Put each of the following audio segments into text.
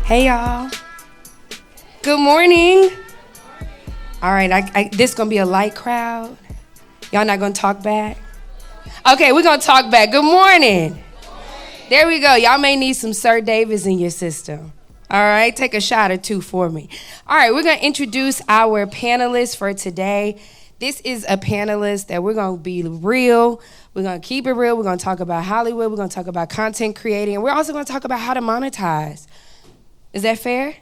Hey y'all. Good morning. All right, this gonna be a light crowd. Y'all not gonna talk back? Okay, we're gonna talk back. Good morning. There we go. Y'all may need some Sir Davis in your system. All right, take a shot or two for me. All right, we're gonna introduce our panelists for today. This is a panelist that we're gonna be real. We're gonna keep it real. We're gonna talk about Hollywood. We're gonna talk about content creating. And we're also gonna talk about how to monetize. Is that fair?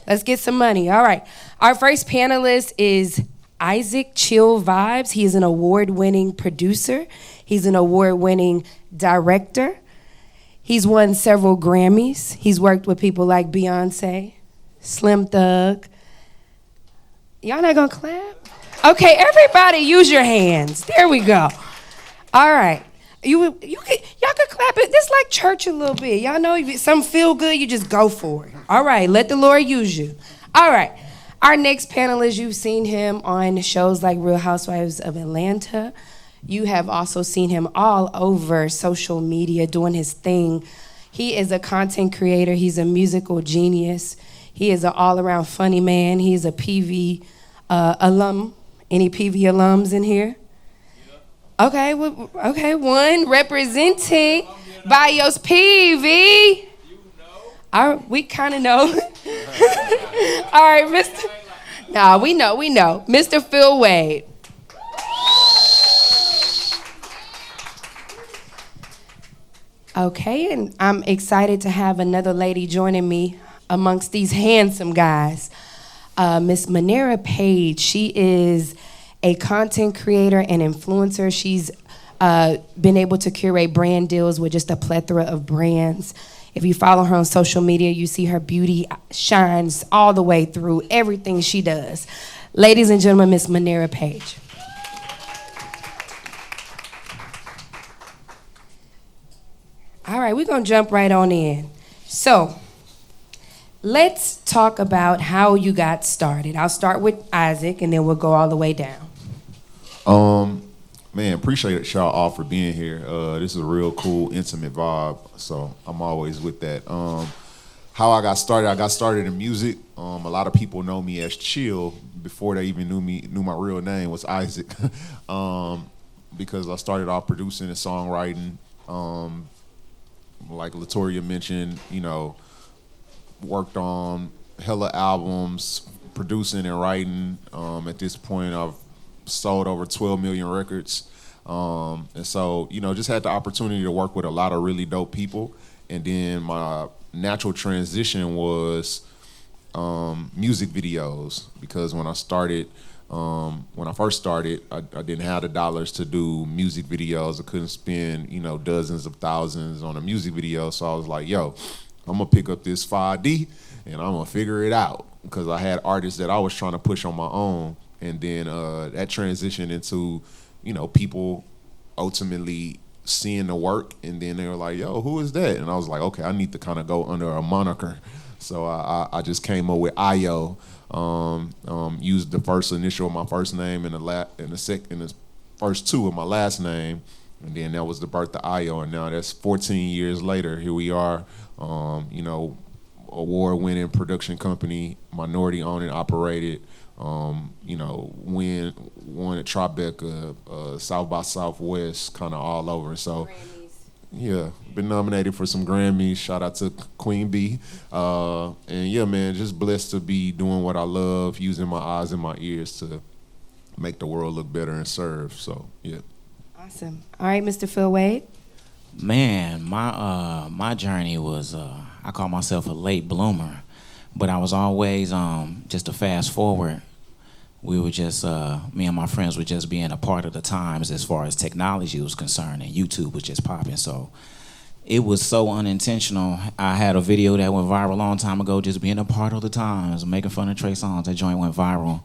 Let's get some money. All right. Our first panelist is Isaac Chill Vibes. He is an award-winning producer. He's an award-winning director. He's won several Grammys. He's worked with people like Beyonce, Slim Thug. Y'all not gonna clap? Okay, everybody use your hands. There we go. All right. Y'all could clap it. This like church a little bit. Y'all know if something feel good, you just go for it. All right, let the Lord use you. All right. Our next panelist, you've seen him on shows like Real Housewives of Atlanta. You have also seen him all over social media doing his thing. He is a content creator. He's a musical genius. He is an all-around funny man. He's a PV alum. Any PV alums in here? Okay, one representing Bios PV. We kind of know. All right, Mr. Nah, we know. Mr. Phill Wade. Okay, and I'm excited to have another lady joining me amongst these handsome guys. Miss Muneera Page. She is a content creator and influencer. She's been able to curate brand deals with just a plethora of brands. If you follow her on social media, you see her beauty shines all the way through everything she does. Ladies and gentlemen, Miss Muneera Page. All right, we're gonna jump right on in. So, let's talk about how you got started. I'll start with Isaac, and then we'll go all the way down. Man, appreciate y'all all for being here. This is a real cool, intimate vibe, so I'm always with that. How I got started in music. A lot of people know me as Chill before they even knew my real name was Isaac, because I started off producing and songwriting. Like Latoria mentioned, worked on hella albums, producing and writing. At this point, I've sold over 12 million records. And so, just had the opportunity to work with a lot of really dope people. And then my natural transition was music videos, because when I first started, I didn't have the dollars to do music videos. I couldn't spend, dozens of thousands on a music video. So I was like, yo, I'm gonna pick up this 5D and I'm gonna figure it out, because I had artists that I was trying to push on my own. And then that transitioned into, people ultimately seeing the work, and then they were like, yo, who is that? And I was like, okay, I need to kind of go under a moniker. So I just came up with Io, used the first initial of my first name and the first two of my last name, and then that was the birth of Io. And now that's 14 years later, here we are, award-winning production company, minority-owned and operated. Won at Tribeca, South by Southwest, kind of all over. So, yeah, been nominated for some Grammys. Shout out to Queen B. And yeah, man, just blessed to be doing what I love, using my eyes and my ears to make the world look better and serve. So, yeah. Awesome. All right, Mr. Phill Wade. Man, my journey was, I call myself a late bloomer, but I was always, just to fast forward, we were just, me and my friends were just being a part of the times as far as technology was concerned, and YouTube was just popping. So it was so unintentional. I had a video that went viral a long time ago, just being a part of the times, making fun of Trey Songz. That joint went viral.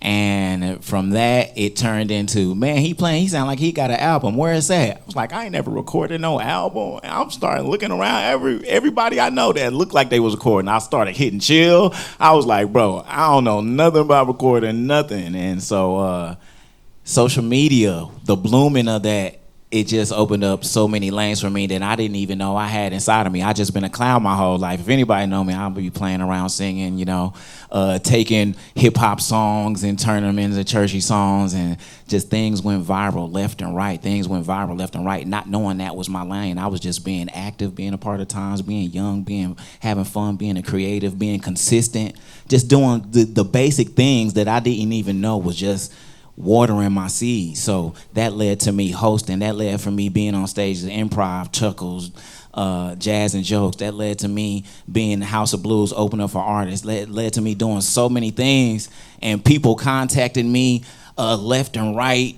And from that, it turned into, man, he sound like he got an album. Where is that? I was like, I ain't never recorded no album. And I'm starting looking around, everybody I know that looked like they was recording. I started hitting chill. I was like, bro, I don't know nothing about recording, nothing. And so social media, the blooming of that, it just opened up so many lanes for me that I didn't even know I had inside of me. I just been a clown my whole life. If anybody know me, I'll be playing around singing, taking hip hop songs and turning them into churchy songs, and just things went viral left and right. Not knowing that was my lane. I was just being active, being a part of times, being young, having fun, being a creative, being consistent, just doing the basic things that I didn't even know was just watering my seeds. So that led to me hosting. That led for me being on stages, improv, chuckles, jazz and jokes. That led to me being in the House of Blues, open up for artists. Led to me doing so many things, and people contacting me left and right.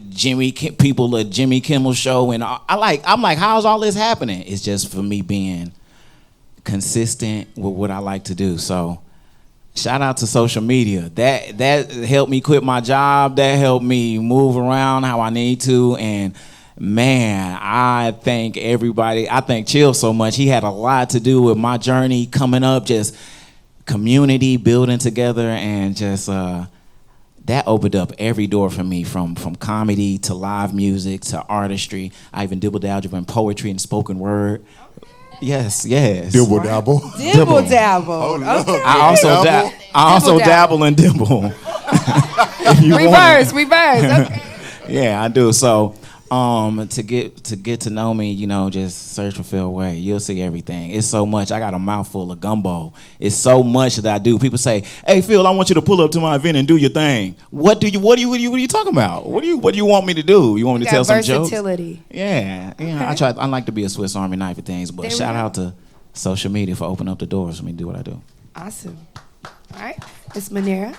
People at Jimmy Kimmel show, and I'm like, how's all this happening? It's just for me being consistent with what I like to do. So shout out to social media. That helped me quit my job. That helped me move around how I need to. And man, I thank everybody. I thank Chill so much. He had a lot to do with my journey coming up, just community building together, and just that opened up every door for me, from comedy to live music to artistry. I even dabbled in poetry and spoken word. Yes. Dibble dabble. Dibble dabble. Oh, no. Okay. I also dabble and dimple. Reverse. Okay. Yeah, I do. So to get to know me, just search for Phill Wade. You'll see everything. It's so much. I got a mouthful of gumbo. It's so much that I do. People say, "Hey Phill, I want you to pull up to my event and do your thing." What are you talking about? What do you want me to do? You want me to tell some jokes? Versatility. Yeah. Okay. I like to be a Swiss Army knife for things, but shout out to social media for opening up the doors for me to do what I do. Awesome. All right, Miss Muneera.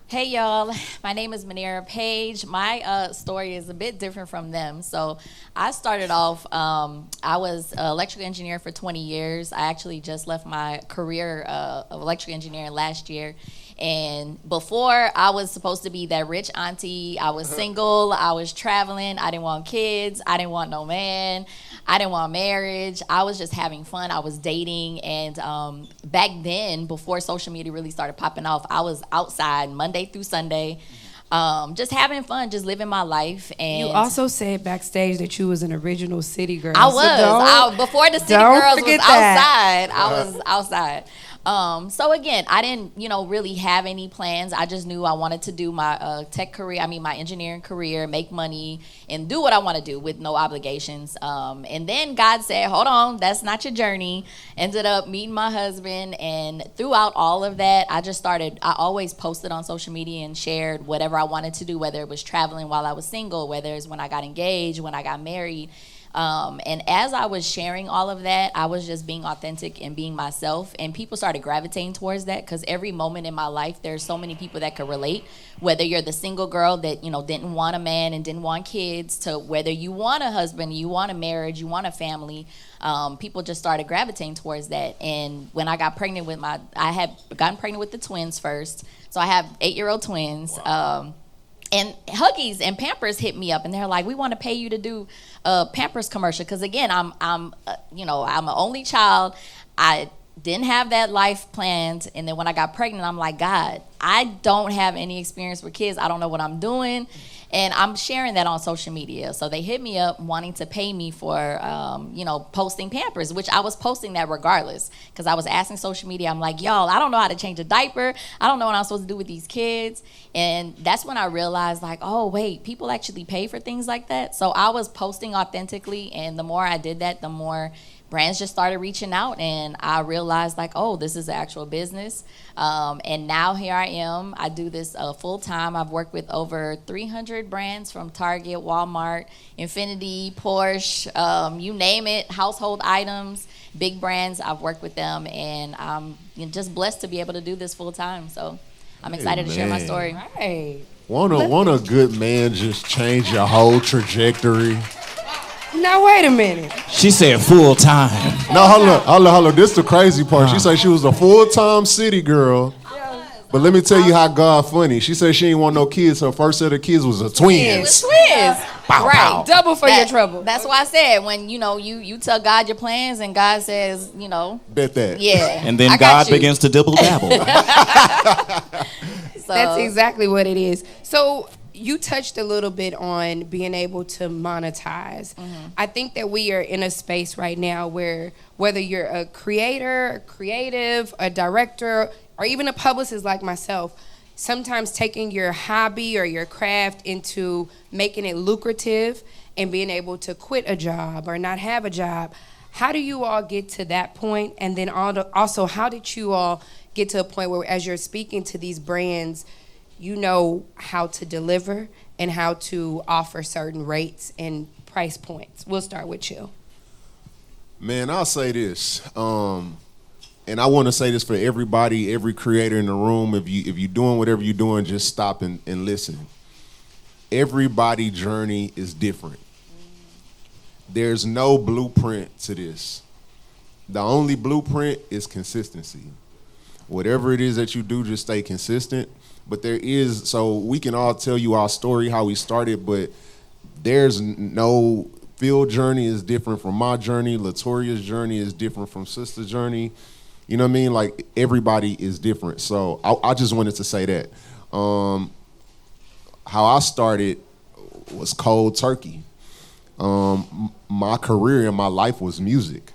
Hey y'all, my name is Muneera Page. My story is a bit different from them. So I started off, I was an electrical engineer for 20 years. I actually just left my career of electrical engineering last year. And before, I was supposed to be that rich auntie. I was single, I was traveling, I didn't want kids, I didn't want no man, I didn't want marriage. I was just having fun. I was dating, and back then, before social media really started popping off, I was outside Monday through Sunday, just having fun, just living my life. And You also said backstage that you was an original city girl. I was. Before the city girls was outside, I was outside. So again, I didn't, really have any plans. I just knew I wanted to do my my engineering career, make money, and do what I want to do with no obligations. And then God said, hold on, that's not your journey. Ended up meeting my husband, and throughout all of that, I always posted on social media and shared whatever I wanted to do, whether it was traveling while I was single, whether it's when I got engaged, when I got married. And as I was sharing all of that, I was just being authentic and being myself, and people started gravitating towards that, because every moment in my life, there's so many people that could relate, whether you're the single girl that, didn't want a man and didn't want kids, to whether you want a husband, you want a marriage, you want a family. People just started gravitating towards that. And when I got pregnant I had gotten pregnant with the twins first. So I have 8-year-old twins. Wow. And Huggies and Pampers hit me up, and they're like, "We want to pay you to do a Pampers commercial." Because again, I'm an only child. I didn't have that life planned, and then when I got pregnant, I'm like, God, I don't have any experience with kids. I don't know what I'm doing, and I'm sharing that on social media. So they hit me up wanting to pay me for, posting Pampers, which I was posting that regardless, because I was asking social media. I'm like, y'all, I don't know how to change a diaper. I don't know what I'm supposed to do with these kids. And that's when I realized, like, oh, wait, people actually pay for things like that. So I was posting authentically, and the more I did that, the more brands just started reaching out, and I realized, like, oh, this is an actual business. And now here I am. I do this full time. I've worked with over 300 brands, from Target, Walmart, Infinity, Porsche, you name it, household items, big brands. I've worked with them, and I'm just blessed to be able to do this full time. So I'm excited to share my story. Right. Won't a good man just change your whole trajectory? Now wait a minute. She said full time. No, hold on. This the crazy part. She said she was a full-time city girl. But let me tell you how God funny. She said she didn't want no kids. Her first set of kids was a twins. It was twins. Bow, Right. bow. Double for your trouble. That's why I said, when you tell God your plans, and God says, Bet that. yeah. And then I got God you. begins to dibble dabble. So, That's exactly what it is. So you touched a little bit on being able to monetize. I think that we are in a space right now where whether you're a creator, a creative, a director, or even a publicist like myself, sometimes taking your hobby or your craft into making it lucrative and being able to quit a job or not have a job. How do you all get to that point? And then also, how did you all get to a point where as you're speaking to these brands, you know how to deliver and how to offer certain rates and price points? We'll start with you. Man, I'll say this, and I want to say this for everybody, every creator in the room. If you're doing whatever you're doing, just stop and listen. Everybody's journey is different. There's no blueprint to this. The only blueprint is consistency. Whatever it is that you do, just stay consistent. But so we can all tell you our story, how we started, but there's no, Phill journey is different from my journey. Latoria's journey is different from Sister's journey. You know what I mean? Like, everybody is different. So I just wanted to say that. How I started was cold turkey. My career and my life was music.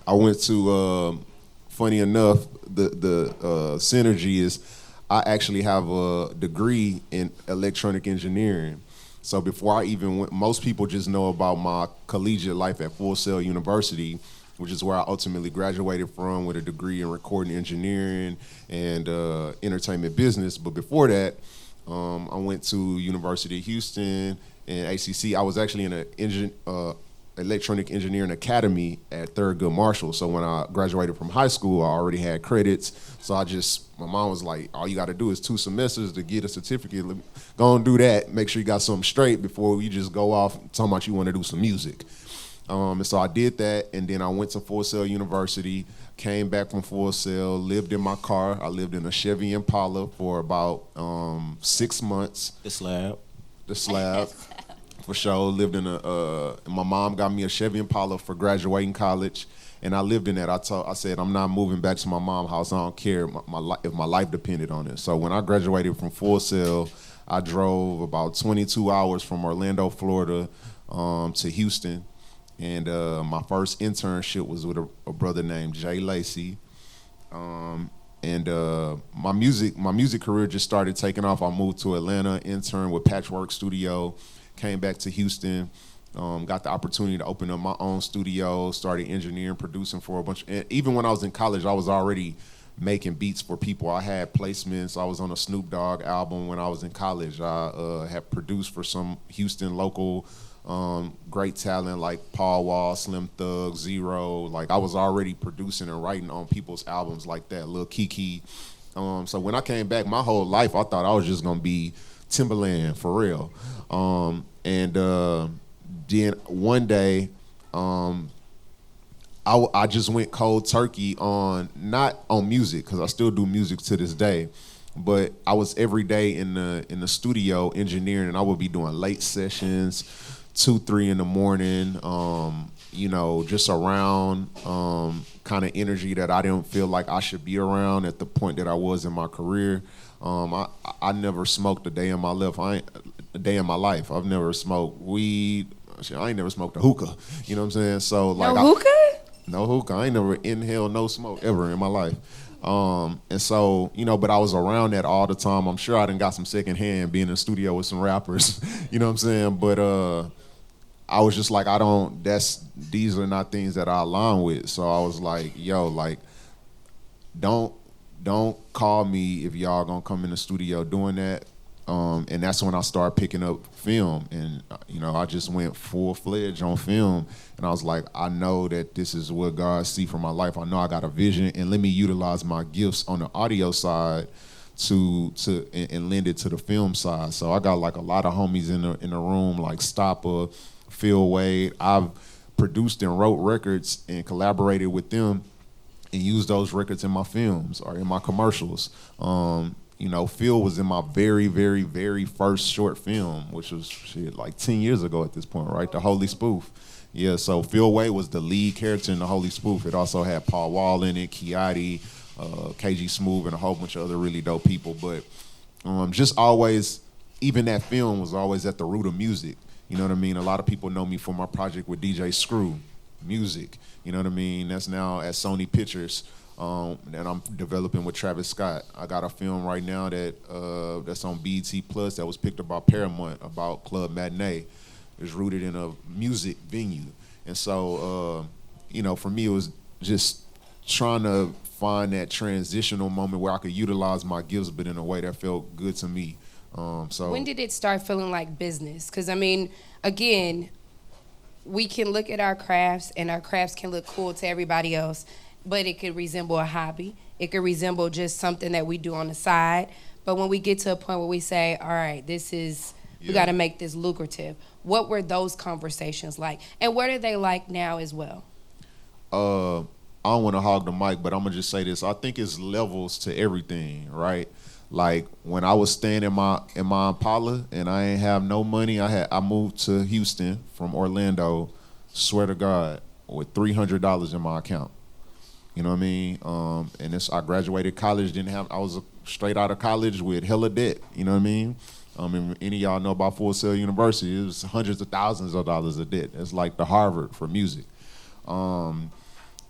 I went to, funny enough, the synergy is I actually have a degree in electronic engineering. So before I even went, most people just know about my collegiate life at Full Sail University, which is where I ultimately graduated from with a degree in recording engineering and entertainment business. But before that, I went to University of Houston and ACC. I was actually in an electronic engineering academy at Thurgood Marshall. So when I graduated from high school, I already had credits. So my mom was like, all you got to do is 2 semesters to get a certificate. Go and do that. Make sure you got something straight before you just go off talking about you want to do some music. And so I did that, and then I went to Full Sail University, came back from Full Sail, lived in my car. I lived in a Chevy Impala for about 6 months. The slab. For sure. Lived in my mom got me a Chevy Impala for graduating college, and I lived in that. I said, I'm not moving back to my mom's house. I don't care if my life depended on it. So when I graduated from Full Sail, I drove about 22 hours from Orlando, Florida, to Houston. And my first internship was with a brother named Jay Lacey. And my music career just started taking off. I moved to Atlanta, interned with Patchwork Studio, came back to Houston, got the opportunity to open up my own studio, started engineering, producing for a bunch. And even when I was in college, I was already making beats for people. I had placements. I was on a Snoop Dogg album when I was in college. I had produced for some Houston local great talent like Paul Wall, Slim Thug, Zero. Like, I was already producing and writing on people's albums like that, Lil Kiki. So when I came back, my whole life, I thought I was just gonna be Timberland for real. And then one day, I just went cold turkey not on music, because I still do music to this day, but I was every day in the studio engineering, and I would be doing late sessions, 2-3 in the morning, just around kind of energy that I didn't feel like I should be around at the point that I was in my career. I never smoked a day in my life. I've never smoked weed. I ain't never smoked a hookah. You know what I'm saying? So like, no hookah? No hookah. I ain't never inhaled no smoke ever in my life. And so, but I was around that all the time. I'm sure I done got some secondhand being in the studio with some rappers. You know what I'm saying? But I was just like, these are not things that I align with. So I was like, yo, like, don't call me if y'all gonna come in the studio doing that. And that's when I started picking up film, and I just went full-fledged on film, and I was like, I know that this is what God see for my life. I know I got a vision, and let me utilize my gifts on the audio side and lend it to the film side. So I got like a lot of homies in the room, like Stopper, Phill Wade. I've produced and wrote records and collaborated with them and used those records in my films or in my commercials. Phill was in my very, very, very first short film, which was like 10 years ago at this point, right? The Holy Spoof. Yeah, so Phill Wade was the lead character in The Holy Spoof. It also had Paul Wall in it, Kiati, KG Smooth, and a whole bunch of other really dope people. But just always even that film was always at the root of music. You know what I mean? A lot of people know me for my project with DJ Screw, music. You know what I mean? That's now at Sony Pictures. That I'm developing with Travis Scott. I got a film right now that's on BET Plus that was picked up by Paramount about Club Matinee. It's rooted in a music venue. And so, for me, it was just trying to find that transitional moment where I could utilize my gifts, but in a way that felt good to me. So when did it start feeling like business? Because, again, we can look at our crafts, and our crafts can look cool to everybody else, but it could resemble a hobby. It could resemble just something that we do on the side. But when we get to a point where we say, all right, we got to make this lucrative. What were those conversations like? And what are they like now as well? I don't want to hog the mic, but I'm going to just say this. I think it's levels to everything, right? Like when I was staying in my Impala and I ain't have no money, I moved to Houston from Orlando, swear to God, with $300 in my account. You know what I mean? And I graduated college, I was straight out of college with hella debt, you know what I mean? And any of y'all know about Full Sail University, it was hundreds of thousands of dollars of debt. It's like the Harvard for music. And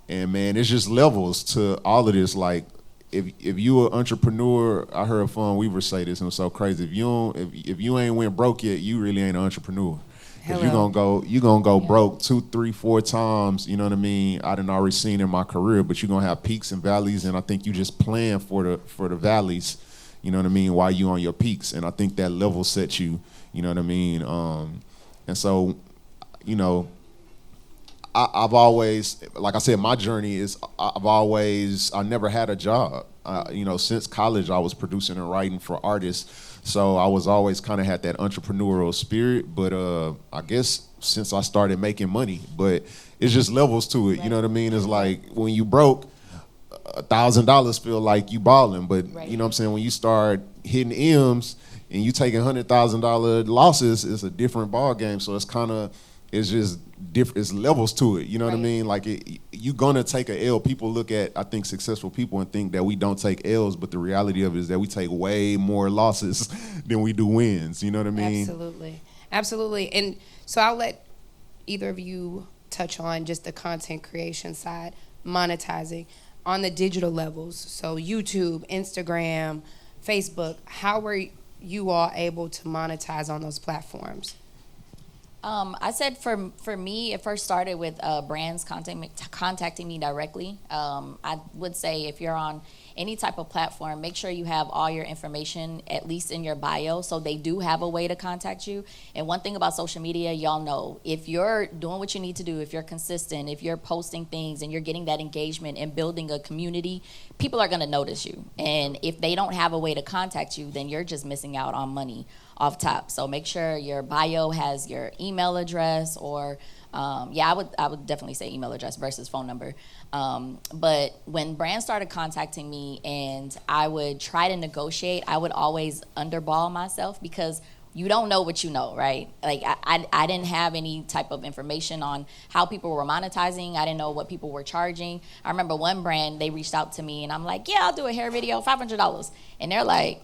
man, it's just levels to all of this. Like, if you an entrepreneur, I heard Phill Weaver say this, and it was so crazy. If you ain't went broke yet, you really ain't an entrepreneur. Because you gonna go broke 2, 3, 4 times, you know what I mean? I done already seen in my career, but you're gonna have peaks and valleys, and I think you just plan for the valleys, you know what I mean, while you on your peaks. And I think that level sets you, you know what I mean? And so, I've always, like I said, my journey is I never had a job. Since college I was producing and writing for artists. So I was always kind of had that entrepreneurial spirit, but I guess since I started making money, but it's just levels to it. Right. You know what I mean? It's like when you broke, $1,000 feel like you balling, but right. You know what I'm saying? When you start hitting M's and you taking $100,000 losses, it's a different ball game. So it's just different. It's levels to it. You know what I mean? Like you're gonna take a L. People look at, I think, successful people and think that we don't take L's, but the reality of it is that we take way more losses than we do wins. You know what I mean? Absolutely. And so I'll let either of you touch on just the content creation side, monetizing on the digital levels. So YouTube, Instagram, Facebook. How were you all able to monetize on those platforms? I said for me, it first started with brands contacting me directly. I would say if you're on any type of platform, make sure you have all your information at least in your bio, so they do have a way to contact you. And one thing about social media, y'all know, if you're doing what you need to do, if you're consistent, if you're posting things and you're getting that engagement and building a community, people are going to notice you. And if they don't have a way to contact you, then you're just missing out on money off top. So make sure your bio has your email address, or I would definitely say email address versus phone number. But when brands started contacting me and I would try to negotiate, I would always underball myself because you don't know what you know, right? Like I didn't have any type of information on how people were monetizing. I didn't know what people were charging. I remember one brand, they reached out to me and I'm like, yeah, I'll do a hair video, $500. And they're like,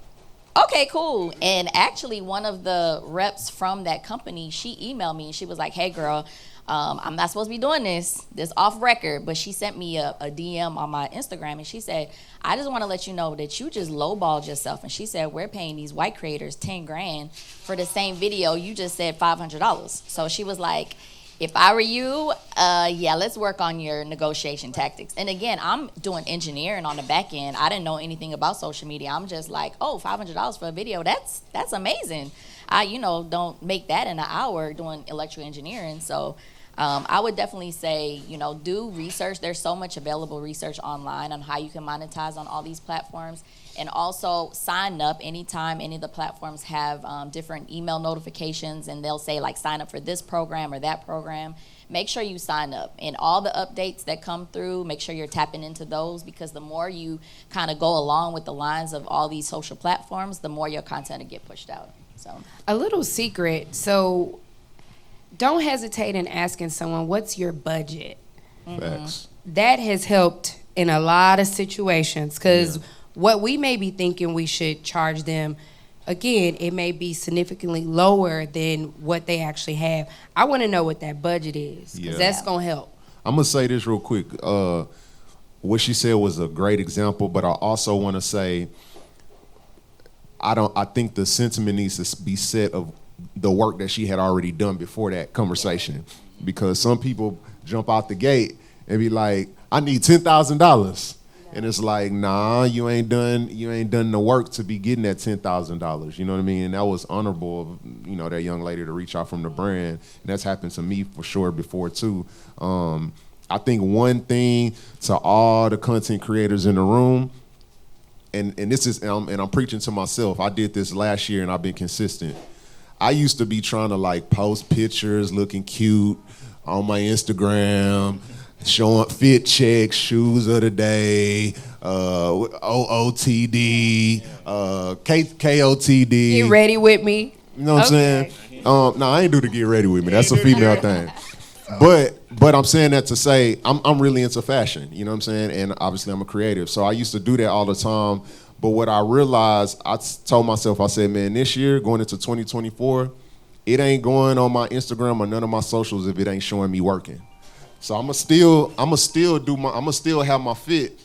okay, cool. And actually one of the reps from that company, she emailed me and she was like, hey girl, I'm not supposed to be doing this off record, but she sent me a DM on my Instagram and she said, I just want to let you know that you just lowballed yourself. And she said, we're paying these white creators 10 grand for the same video. You just said $500. So she was like, if I were you, let's work on your negotiation tactics. And again, I'm doing engineering on the back end. I didn't know anything about social media. I'm just like, oh, $500 for a video, that's amazing. I, don't make that in an hour doing electrical engineering. So I would definitely say, do research. There's so much available research online on how you can monetize on all these platforms. And also sign up anytime any of the platforms have different email notifications and they'll say like sign up for this program or that program. Make sure you sign up, and all the updates that come through, make sure you're tapping into those, because the more you kind of go along with the lines of all these social platforms, the more your content will get pushed out. So a little secret. So don't hesitate in asking someone, what's your budget? Facts. That has helped in a lot of situations, because what we may be thinking we should charge them again, it may be significantly lower than what they actually have. I want to know what that budget is, because that's going to help. I'm going to say this real quick. What she said was a great example, but I also want to say I think the sentiment needs to be set of the work that she had already done before that conversation, because some people jump out the gate and be like, I need $10,000. And it's like, nah, you ain't done the work to be getting that $10,000. You know what I mean? And that was honorable of, you know, that young lady to reach out from the brand. And that's happened to me for sure before too. I think one thing to all the content creators in the room, and this is, and I'm preaching to myself. I did this last year and I've been consistent. I used to be trying to like post pictures looking cute on my Instagram, showing fit checks, shoes of the day, OOTD, KOTD. Get ready with me. You know what I'm saying? No, I ain't do the get ready with me. That's a female thing. But I'm saying that to say I'm really into fashion. You know what I'm saying? And obviously I'm a creative. So I used to do that all the time. But what I realized, I told myself, I said, man, this year, going into 2024, it ain't going on my Instagram or none of my socials if it ain't showing me working. So I'ma still have my fit,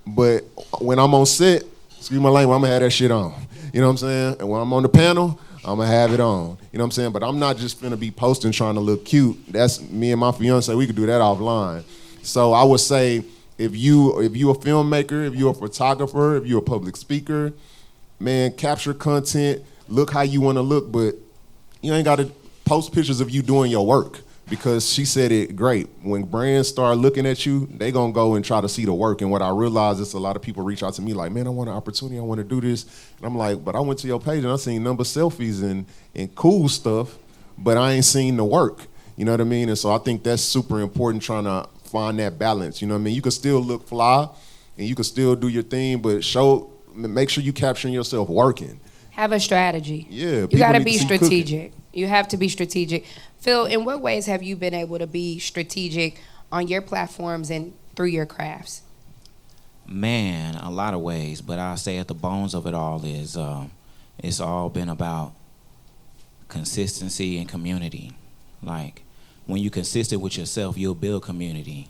but when I'm on set, excuse my language, I'ma have that shit on. You know what I'm saying? And when I'm on the panel, I'ma have it on. You know what I'm saying? But I'm not just finna be posting trying to look cute. That's me and my fiance, we could do that offline. So I would say if you a filmmaker, if you a photographer, if you a public speaker, man, capture content, look how you wanna look, but you ain't gotta post pictures of you doing your work. Because she said it great. When brands start looking at you, they gonna go and try to see the work. And what I realized is a lot of people reach out to me like, man, I want an opportunity, I wanna do this. And I'm like, but I went to your page and I seen number selfies and cool stuff, but I ain't seen the work. You know what I mean? And so I think that's super important, trying to find that balance. You know what I mean? You can still look fly and you can still do your thing, but make sure you capturing yourself working. Have a strategy. Yeah. You gotta be strategic. You have to be strategic. Phill, in what ways have you been able to be strategic on your platforms and through your crafts? Man, a lot of ways, but I'll say at the bones of it all is it's all been about consistency and community. Like, when you're consistent with yourself, you'll build community.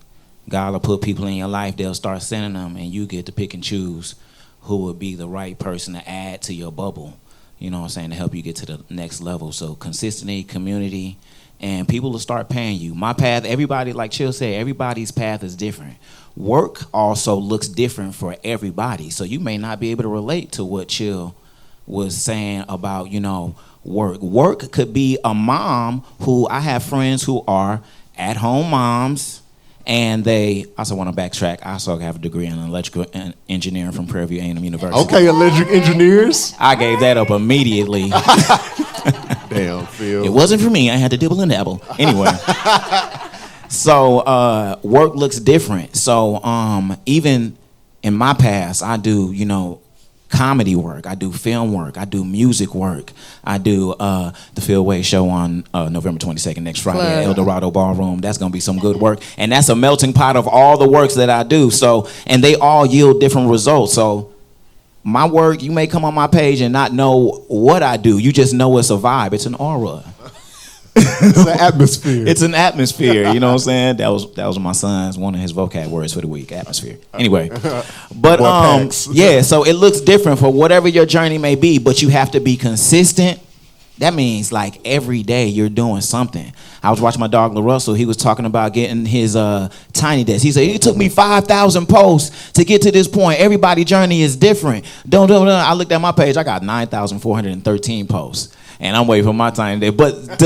God will put people in your life, they'll start sending them, and you get to pick and choose who would be the right person to add to your bubble, you know what I'm saying, to help you get to the next level. So consistency, community, and people will start paying you. My path, everybody, like Chill said, everybody's path is different. Work also looks different for everybody. So you may not be able to relate to what Chill was saying about, you know, work. Work could be a mom who, I have friends who are at-home moms, and they also want to backtrack. I also have a degree in electrical engineering from Prairie View A&M University. Okay, electric engineers. I gave that up immediately. Damn, Phil. It wasn't for me. I had to dibble and dabble. Anyway. So work looks different. So even in my past, I do, you know, comedy work, I do film work, I do music work, I do the Phill Wade show on November 22nd, next Friday at El Dorado Ballroom. That's gonna be some good work, and that's a melting pot of all the works that I do. So, and they all yield different results. So my work, you may come on my page and not know what I do, you just know it's a vibe, it's an aura. It's an atmosphere. It's an atmosphere, you know what I'm saying? That was my son's, one of his vocab words for the week, atmosphere. Anyway, but yeah, so it looks different for whatever your journey may be, but you have to be consistent. That means like every day you're doing something. I was watching my dog LaRussell. He was talking about getting his tiny desk. He said, it took me 5,000 posts to get to this point. Everybody's journey is different. I looked at my page. I got 9,413 posts. And I'm waiting for my time there. But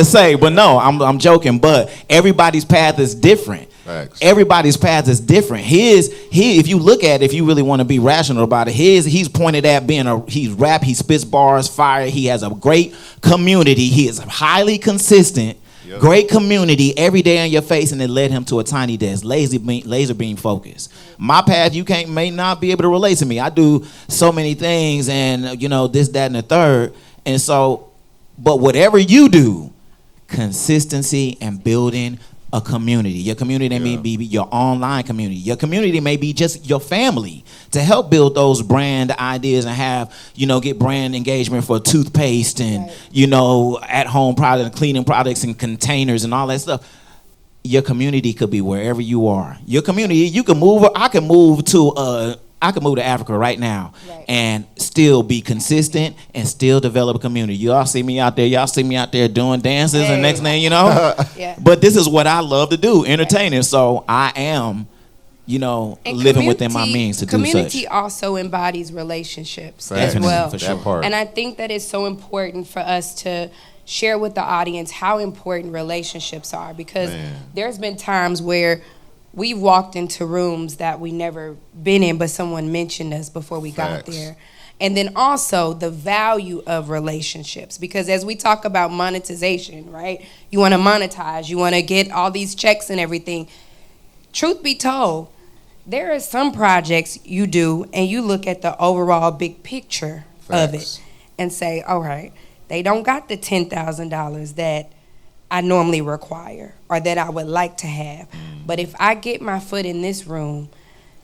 no, I'm joking. But everybody's path is different. Thanks. Everybody's path is different. If you look at it, if you really want to be rational about it, he's pointed at he's rap, he spits bars, fire. He has a great community. He is highly consistent. Yep. Great community every day on your face, and it led him to a tiny desk, laser beam focus. My path, you may not be able to relate to me. I do so many things, and you know, this, that, and the third. And so, but whatever you do, consistency and building a community. Your community may be your online community. Your community may be just your family to help build those brand ideas and have, get brand engagement for toothpaste and, at home product, cleaning products and containers and all that stuff. Your community could be wherever you are. Your community, you can move. I can move to Africa right now and still be consistent and still develop a community. Y'all see me out there doing dances and next thing you know. But this is what I love to do, entertaining. So I am, living within my means to do such. Community also embodies relationships as well. For sure. That part. And I think that it's so important for us to share with the audience how important relationships are, because there's been times where we've walked into rooms that we never been in, but someone mentioned us before we got there. And then also the value of relationships, because as we talk about monetization, right? You want to monetize, you want to get all these checks and everything. Truth be told, there are some projects you do and you look at the overall big picture of it and say, all right, they don't got the $10,000 that I normally require or that I would like to have. But if I get my foot in this room,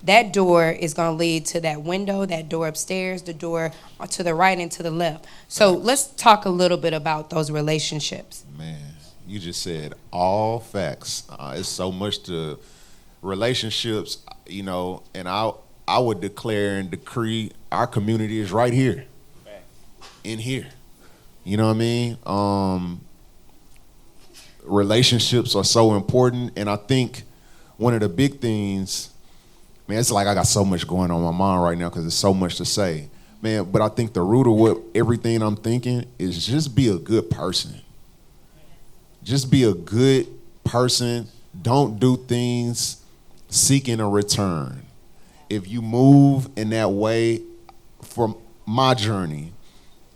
that door is going to lead to that window, that door upstairs, the door to the right and to the left. So let's talk a little bit about those relationships. Man, you just said all facts. It's so much to relationships, and I would declare and decree our community is right here, in here. You know what I mean? Relationships are so important, and I think one of the big things, man, it's like I got so much going on in my mind right now because there's so much to say, man. But I think the root of what everything I'm thinking is just be a good person. Just be a good person. Don't do things seeking a return. If you move in that way, from my journey,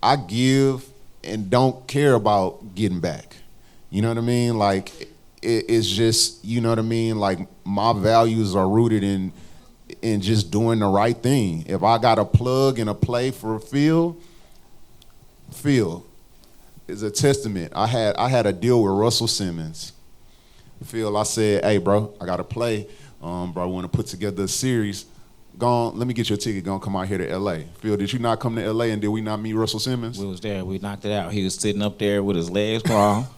I give and don't care about getting back. You know what I mean? Like, it's just, you know what I mean? Like, my values are rooted in just doing the right thing. If I got a plug and a play for Phill is a testament. I had a deal with Russell Simmons. Phill, I said, hey, bro, I got a play. Bro, I want to put together a series. Go on, let me get your ticket. Go on, come out here to L.A. Phill, did you not come to L.A. and did we not meet Russell Simmons? We was there. We knocked it out. He was sitting up there with his legs crossed,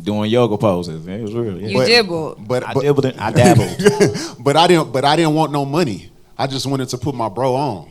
doing yoga poses. It was real. Yeah. You dibbled. I dibbled. I dabbled. But I didn't want no money. I just wanted to put my bro on.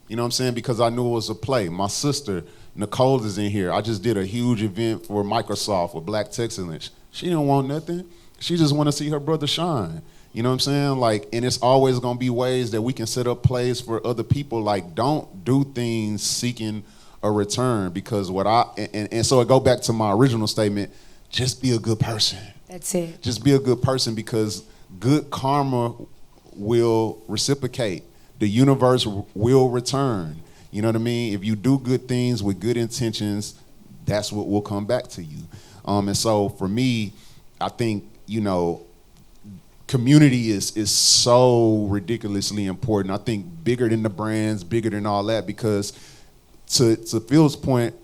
You know what I'm saying? Because I knew it was a play. My sister, Nicole, is in here. I just did a huge event for Microsoft with Black Excellence. She didn't want nothing. She just want to see her brother shine. You know what I'm saying? Like, and it's always gonna be ways that we can set up plays for other people. Like, don't do things seeking a return, because and so it go back to my original statement, just be a good person. That's it. Just be a good person, because good karma will reciprocate. The universe will return. You know what I mean? If you do good things with good intentions, that's what will come back to you. And so for me, I think, community is so ridiculously important. I think bigger than the brands, bigger than all that, because to Phil's point,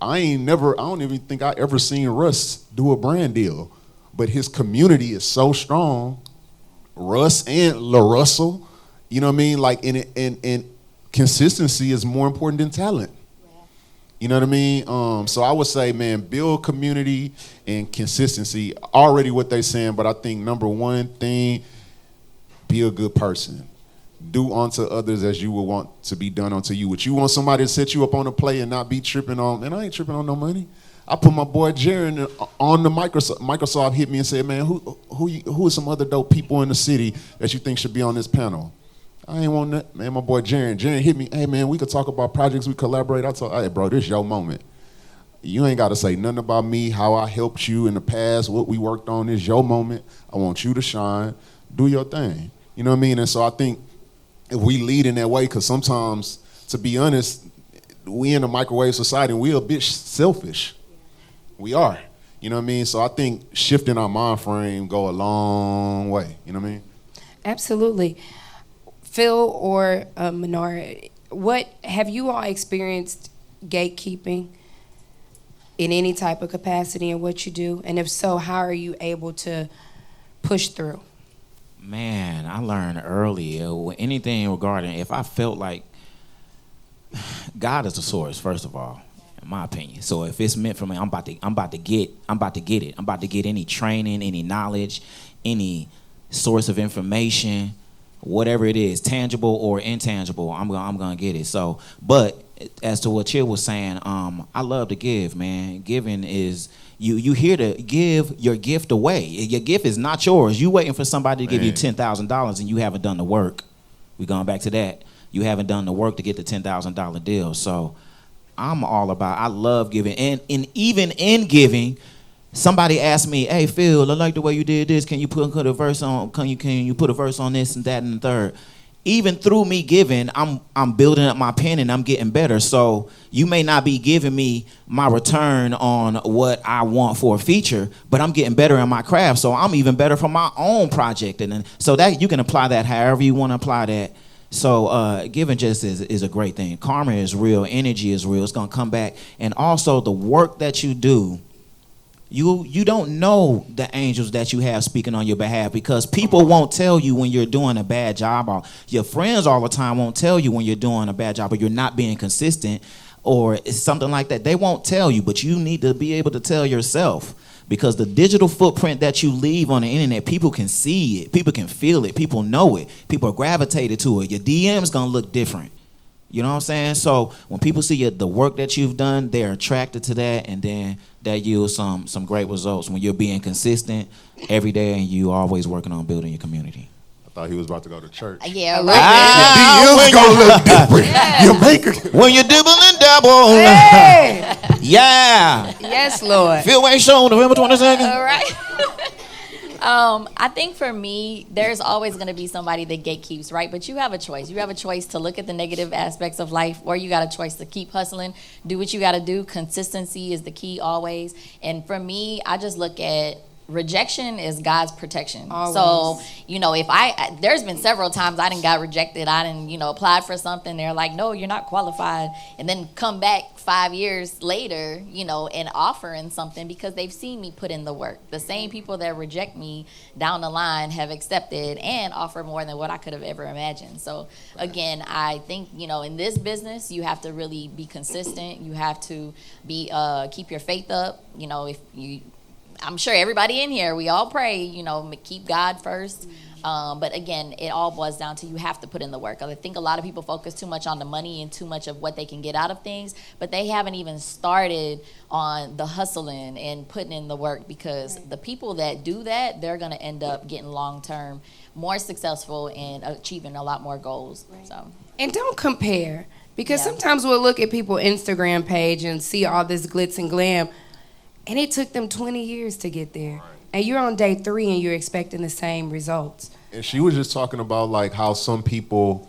I don't even think I ever seen Russ do a brand deal, but his community is so strong. Russ and LaRussell, you know what I mean? Like, and consistency is more important than talent. You know what I mean? So I would say, man, build community and consistency. Already what they saying, but I think number one thing, be a good person. Do unto others as you would want to be done unto you. Would you want somebody to set you up on a play and not be tripping on, and I ain't tripping on no money. I put my boy Jaron on the Microsoft hit me and said, man, who are some other dope people in the city that you think should be on this panel? I ain't want that. Man, my boy Jaron hit me, hey man, we could talk about projects, we collaborate. I told, hey bro, this your moment. You ain't got to say nothing about me, how I helped you in the past, what we worked on. This your moment. I want you to shine. Do your thing. You know what I mean? And so I think if we lead in that way, because sometimes, to be honest, we in a microwave society and we a bit selfish. We are. You know what I mean? So I think shifting our mind frame go a long way. You know what I mean? Absolutely. Phill or Muneera, what have you all experienced gatekeeping? in any type of capacity in what you do? And if so, how are you able to push through? Man, I learned early anything regarding if I felt like God is the source, first of all, in my opinion. So if it's meant for me, I'm about to get it. I'm about to get any training, any knowledge, any source of information, whatever it is, tangible or intangible, I'm gonna get it. So, but as to what Chill was saying, I love to give, man. Giving is you here to give your gift away. Your gift is not yours. You waiting for somebody to give you $10,000 and you haven't done the work. We going back to that. You haven't done the work to get the $10,000 deal. So I'm all about, I love giving. And even in giving, somebody asked me, hey, Phil, I like the way you did this. Can you put a verse on, can you put a verse on this and that and the third? Even through me giving, I'm building up my pen and I'm getting better. So you may not be giving me my return on what I want for a feature, but I'm getting better in my craft. So I'm even better for my own project. And then, so that you can apply that however you want to apply that. So giving just is a great thing. Karma is real. Energy is real. It's going to come back. And also the work that you do, you don't know the angels that you have speaking on your behalf, because people won't tell you when you're doing a bad job, or your friends all the time won't tell you when you're doing a bad job or you're not being consistent or it's something like that. They won't tell you, but you need to be able to tell yourself, because the digital footprint that you leave on the internet, people can see it, people can feel it, people know it, people are gravitated to it. Your DM's gonna look different. You know what I'm saying? So when people see the work that you've done, they're attracted to that, and then that yields some great results when you're being consistent every day and you always working on building your community. I thought he was about to go to church. Yeah, DM's gonna look different. You make it. When you dibble and dabble. Hey! Yeah. Yes, Lord. Phill Wade Show, November 22nd. all right. I think for me, there's always going to be somebody that gatekeeps, right? But you have a choice. You have a choice to look at the negative aspects of life, or you got a choice to keep hustling, do what you got to do. Consistency is the key always. And for me, I just look at rejection is God's protection. Always. So, if there's been several times I didn't got rejected. I didn't, applied for something. They're like, no, you're not qualified. And then come back 5 years later, and offering something because they've seen me put in the work. The same people that reject me down the line have accepted and offer more than what I could have ever imagined. So again, I think, in this business, you have to really be consistent. You have to be, keep your faith up. I'm sure everybody in here, we all pray, keep God first. But again, it all boils down to you have to put in the work. I think a lot of people focus too much on the money and too much of what they can get out of things, but they haven't even started on the hustling and putting in the work, because the people that do that, they're going to end up getting long-term more successful and achieving a lot more goals. Right. So. And don't compare, because sometimes we'll look at people's Instagram page and see all this glitz and glam, and it took them 20 years to get there. Right. And you're on day 3 and you're expecting the same results. And she was just talking about like how some people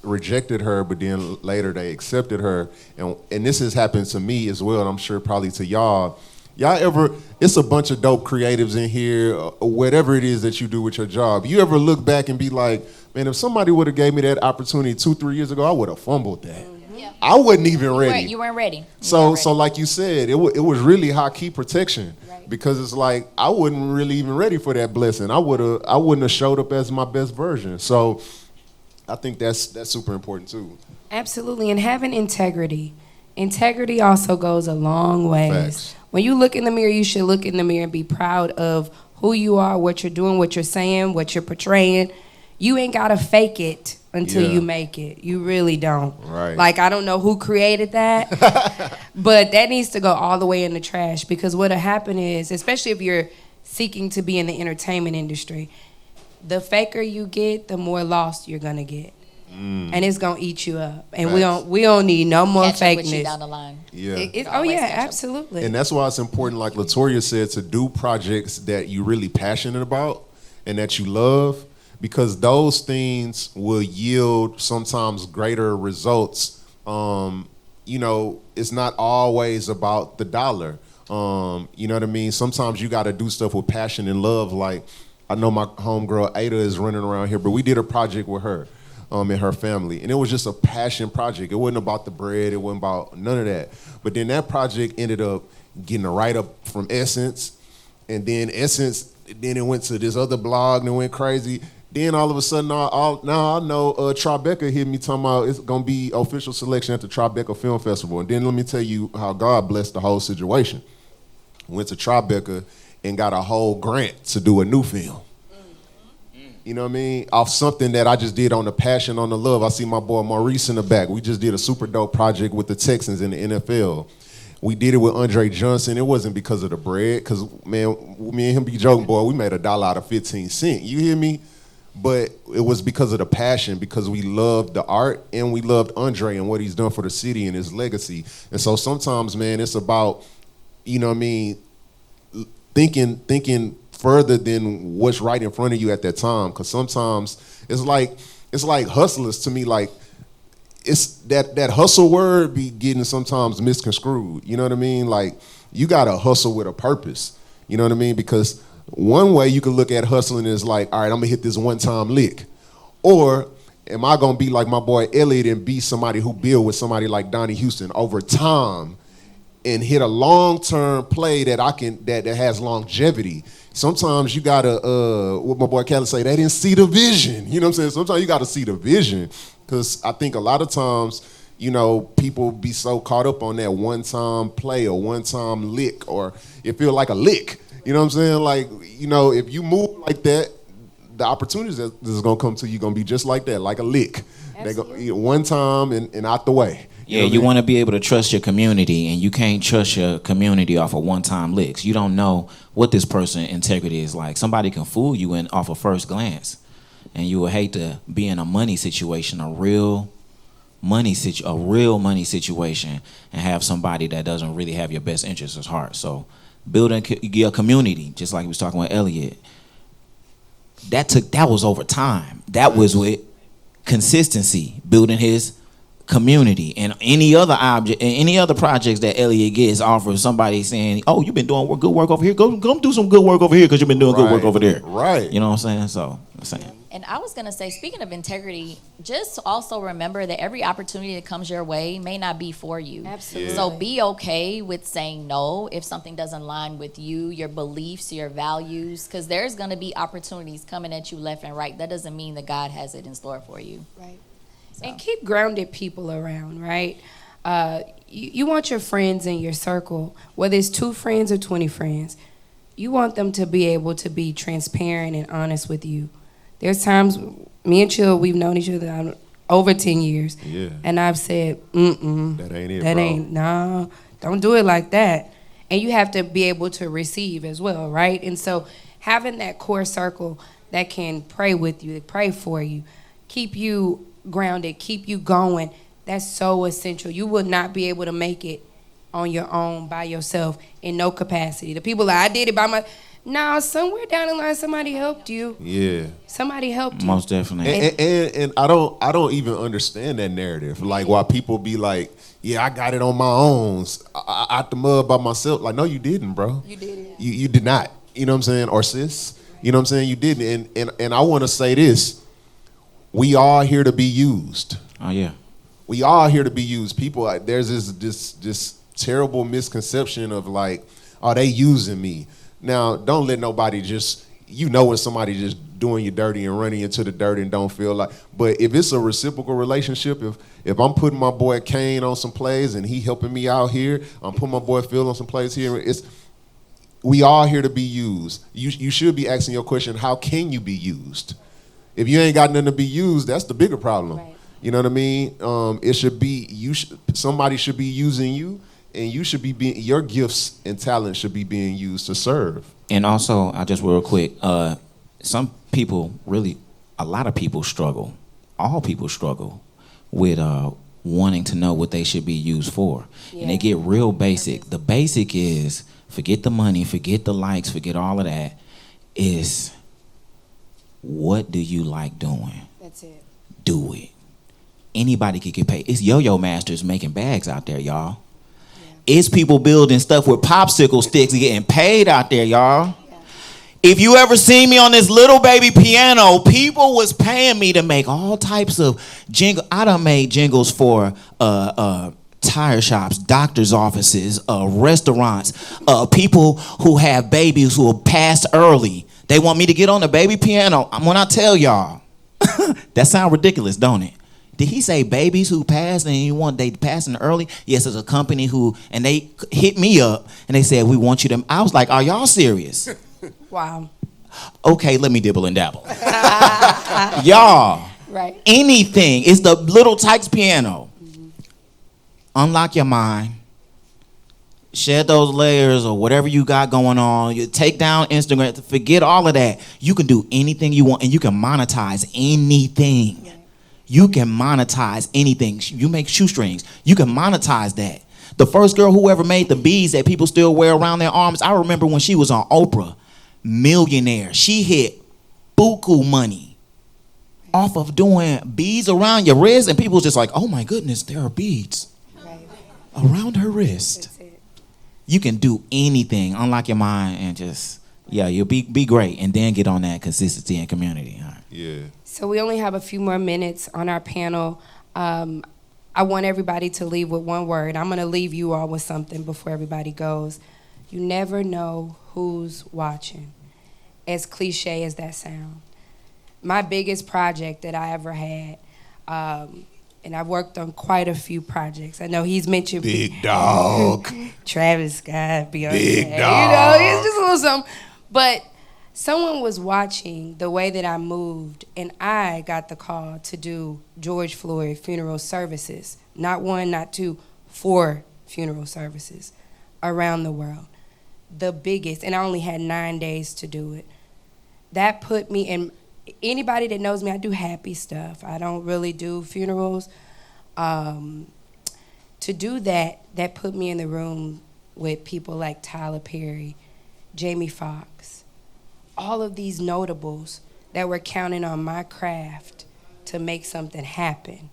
rejected her, but then later they accepted her. And this has happened to me as well, and I'm sure probably to y'all. Y'all ever, it's a bunch of dope creatives in here, or whatever it is that you do with your job. You ever look back and be like, man, if somebody would have gave me that opportunity 2-3 years ago, I would have fumbled that. I wasn't even ready. You weren't ready. So like you said, it was really high key protection, because it's like I wasn't really even ready for that blessing. I wouldn't have showed up as my best version. So I think that's super important too. Absolutely, and having integrity. Integrity also goes a long ways. Facts. When you look in the mirror, you should look in the mirror and be proud of who you are, what you're doing, what you're saying, what you're portraying. You ain't gotta fake it until you make it. You really don't. Right. Like, I don't know who created that, but that needs to go all the way in the trash, because what'll happen is, especially if you're seeking to be in the entertainment industry, the faker you get, the more lost you're gonna get. And it's gonna eat you up. And we don't need no more Catch up with fakeness. you down the line. Yeah. Oh yeah, absolutely. And that's why it's important, like Latoya said, to do projects that you're really passionate about and that you love, because those things will yield sometimes greater results. It's not always about the dollar. You know what I mean? Sometimes you got to do stuff with passion and love. Like, I know my homegirl Ada is running around here, but we did a project with her. in her family. And it was just a passion project. It wasn't about the bread. It wasn't about none of that. But then that project ended up getting a write-up from Essence. And then Essence, then it went to this other blog and it went crazy. Then all of a sudden, now I know Tribeca hit me talking about it's going to be official selection at the Tribeca Film Festival. And then let me tell you how God blessed the whole situation. Went to Tribeca and got a whole grant to do a new film. You know what I mean? Off something that I just did on the passion, on the love. I see my boy Maurice in the back. We just did a super dope project with the Texans in the NFL. We did it with Andre Johnson. It wasn't because of the bread, because, man, me and him be joking, boy, we made $1 out of 15 cents. You hear me? But it was because of the passion, because we loved the art and we loved Andre and what he's done for the city and his legacy. And so sometimes, man, it's about, you know what I mean, thinking further than what's right in front of you at that time. Because sometimes it's like hustlers to me. Like, it's that hustle word be getting sometimes misconstrued. You know what I mean? Like, you gotta hustle with a purpose. You know what I mean? Because one way you can look at hustling is like, all right, I'm gonna hit this one-time lick. Or am I gonna be like my boy Elliott and be somebody who build with somebody like Donnie Houston over time and hit a long-term play that has longevity? Sometimes you gotta, what my boy Callie say, they didn't see the vision. You know what I'm saying? Sometimes you gotta see the vision. Because I think a lot of times, you know, people be so caught up on that one-time play or one-time lick, or it feel like a lick. You know what I'm saying? Like, you know, if you move like that, the opportunities that's going to come to you going to be just like that, like a lick. They go, one time and out the way. Yeah, you want to be able to trust your community, and you can't trust your community off of one-time licks. You don't know what this person's integrity is like. Somebody can fool you off of first glance, and you would hate to be in a money situation, a real money situation, and have somebody that doesn't really have your best interests at heart. So building your community, just like we was talking with Elliott, that was over time. That was with consistency, building his community. And any other projects that Elliott gets offered somebody saying, oh, you've been doing good work over here, go do some good work over here because you've been doing good work over there. Right. You know what I'm saying? So I'm saying. And I was going to say, speaking of integrity, just also remember that every opportunity that comes your way may not be for you. Absolutely. So be okay with saying no if something doesn't align with you, your beliefs, your values, because there's going to be opportunities coming at you left and right. That doesn't mean that God has it in store for you. Right. So. And keep grounded people around, right? You want your friends in your circle, whether it's 2 friends or 20 friends, you want them to be able to be transparent and honest with you. There's times, me and Chill, we've known each other over 10 years. Yeah. And I've said, that ain't it, bro. No, don't do it like that. And you have to be able to receive as well, right? And so having that core circle that can pray with you, pray for you, keep you grounded, keep you going, that's so essential. You will not be able to make it on your own, by yourself, in no capacity. The people I did it by my... No, somewhere down the line, somebody helped you. Yeah. Somebody helped you. Most definitely. And I don't even understand that narrative. Like, why people be like, yeah, I got it on my own, out the mud by myself. Like, no, you didn't, bro. You didn't. You did not. You know what I'm saying? Or sis. You know what I'm saying? You didn't. And I want to say this. We are here to be used. Oh, yeah. We are here to be used. People, there's this terrible misconception of like, oh, they using me. Now, don't let nobody just, when somebody just doing you dirty and running into the dirt and don't feel like, but if it's a reciprocal relationship, if I'm putting my boy Kane on some plays and he helping me out here, I'm putting my boy Phil on some plays here, we are here to be used. You should be asking your question, how can you be used? If you ain't got nothing to be used, that's the bigger problem. Right. You know what I mean? It should be, somebody should be using you. And you should be your gifts and talents should be being used to serve. And also, I just real quick, some people a lot of people struggle. All people struggle with wanting to know what they should be used for. Yeah. And they get real basic. The basic is forget the money, forget the likes, forget all of that. Is what do you like doing? That's it. Do it. Anybody can get paid. It's yo-yo masters making bags out there, y'all. It's people building stuff with popsicle sticks and getting paid out there, y'all. Yeah. If you ever seen me on this little baby piano, people was paying me to make all types of jingle. I done made jingles for tire shops, doctor's offices, restaurants, people who have babies who are passed early. They want me to get on the baby piano. When I tell y'all, that sound ridiculous, don't it? Did he say babies who passed and you want they passing early? Yes, it's a company and they hit me up and they said, we want you to. I was like, are y'all serious? Wow. Okay, let me dibble and dabble. Y'all, right. Anything. It's the little Tykes piano. Mm-hmm. Unlock your mind. Shed those layers or whatever you got going on. You take down Instagram. Forget all of that. You can do anything you want and you can monetize anything. Yeah. You can monetize anything. You make shoestrings. You can monetize that. The first girl who ever made the beads that people still wear around their arms, I remember when she was on Oprah. Millionaire. She hit buku money off of doing beads around your wrist, and people was just like, oh my goodness, there are beads around her wrist. You can do anything. Unlock your mind and just, you'll be great, and then get on that consistency and community. All right. Yeah. So we only have a few more minutes on our panel. I want everybody to leave with one word. I'm going to leave you all with something before everybody goes. You never know who's watching, as cliche as that sounds. My biggest project that I ever had, and I've worked on quite a few projects. I know he's mentioned Big Dog, Travis Scott, Beyonce. Big Dog. You know, it's just a little something. But someone was watching the way that I moved, and I got the call to do George Floyd funeral services. Not one, not two, 4 funeral services around the world. The biggest, and I only had 9 days to do it. That put me in, anybody that knows me, I do happy stuff. I don't really do funerals. To do that put me in the room with people like Tyler Perry, Jamie Foxx, all of these notables that were counting on my craft to make something happen.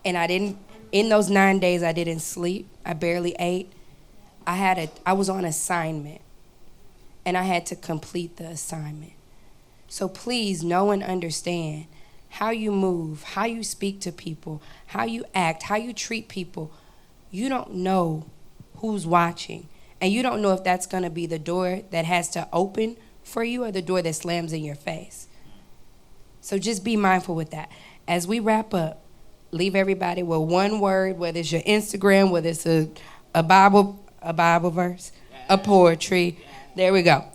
And in those 9 days, I didn't sleep. I barely ate. I was on assignment, and I had to complete the assignment. So please know and understand how you move, how you speak to people, how you act, how you treat people. You don't know who's watching, and you don't know if that's going to be the door that has to open for you or the door that slams in your face. So just be mindful with that. As we wrap up, leave everybody with one word, whether it's your Instagram, whether it's a Bible verse, a poetry. There we go.